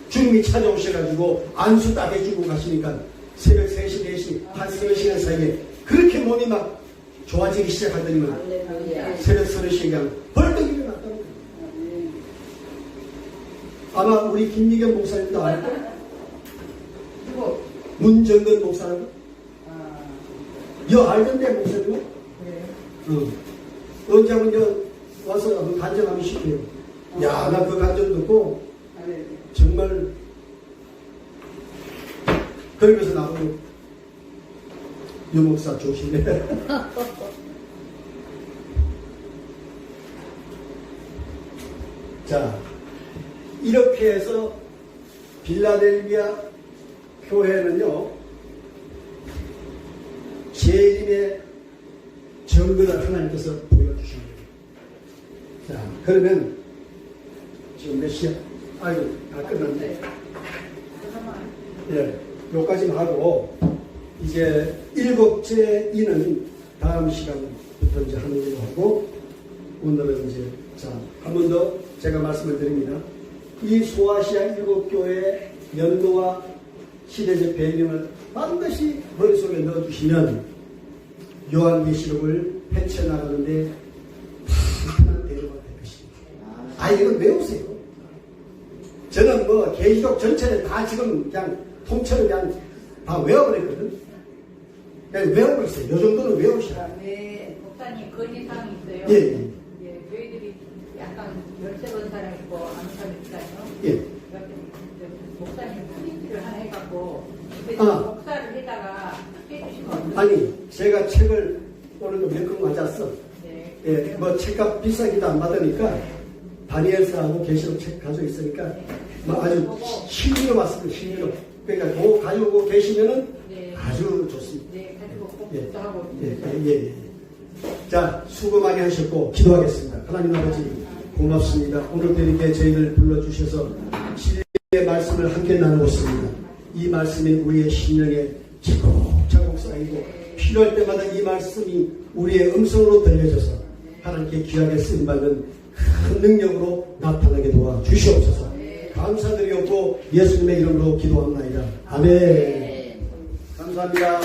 주님이 찾아오셔가지고 안수 딱 해주고 가시니까 새벽 3시, 4시 한 3시간 사이에 그렇게 몸이 막 좋아지기 시작하더니만 할렐루야. 새벽 3시에 그냥 벌떡 일어났다는 거예요. 아마 우리 김미경 목사님도 알 거예요. 누구? 문정근 목사님. 아, 여 알던데 목사님? 그래. 언제 한번 여 와서 그 간증하면 시켜요. 야, 나 그 간증 듣고 할렐루야. 정말 그러면서 나보고 유 목사 조심해. 자, 이렇게 해서 빌라델비아 교회는요 재림의 정글을 하나님께서 보여주신 거예요. 자, 그러면 지금 몇 시야? 아이고, 다 끝났네. 예, 요까지만 하고 이제 7째 이는 다음 시간부터 이제 하는 걸로 하고 오늘은 이제 자, 한 번 더 제가 말씀을 드립니다. 이 소아시아 7교회 연도와 시대적 배경을 반드시 머릿속에 넣어주시면 요한계시록을 헤쳐나가는데 탄탄한 대로가 될 것입니다. 이건 외우세요. 저는 뭐 계시록 전체를 다 지금 그냥 통째로 그냥 다 외워버렸거든. 그냥 외워버렸어요. 요 정도는 외우셔야 돼요. 아멘. 목사님 건의사항이 있어요. 예, 예. 예, 저희들이 약간 열세번 사람 있고 아는 사람 있잖아요. 예. 이렇게 목사님 프린트를 하나 해갖고 집에 아. 목사를 해다가 해주시면 어떨까요? 아니, 제가 책을 오늘도 몇 권 가져왔어. 네. 예, 뭐 책값 비싸기도 안 받으니까 다니엘서하고 계시록 책 가지고 있으니까 뭐 아주 신기로 왔습니다. 신기로. 그러니까 그거 가지고 계시면은 네. 아주 좋습니다. 네, 가지고 꼭 예. 걱정하고 예. 자, 수고 많이 하셨고 기도하겠습니다. 하나님 아버지 고맙습니다. 오늘도 이렇게 저희를 불러주셔서 진리의 말씀을 함께 나누었습니다. 이 말씀이 우리의 심령에 차곡차곡 쌓이고 필요할 때마다 이 말씀이 우리의 음성으로 들려져서 하나님께 귀하게 쓰임받는 큰 능력으로 나타나게 도와 주시옵소서. 감사드리옵고 예수님의 이름으로 기도합니다. 아멘. 감사합니다.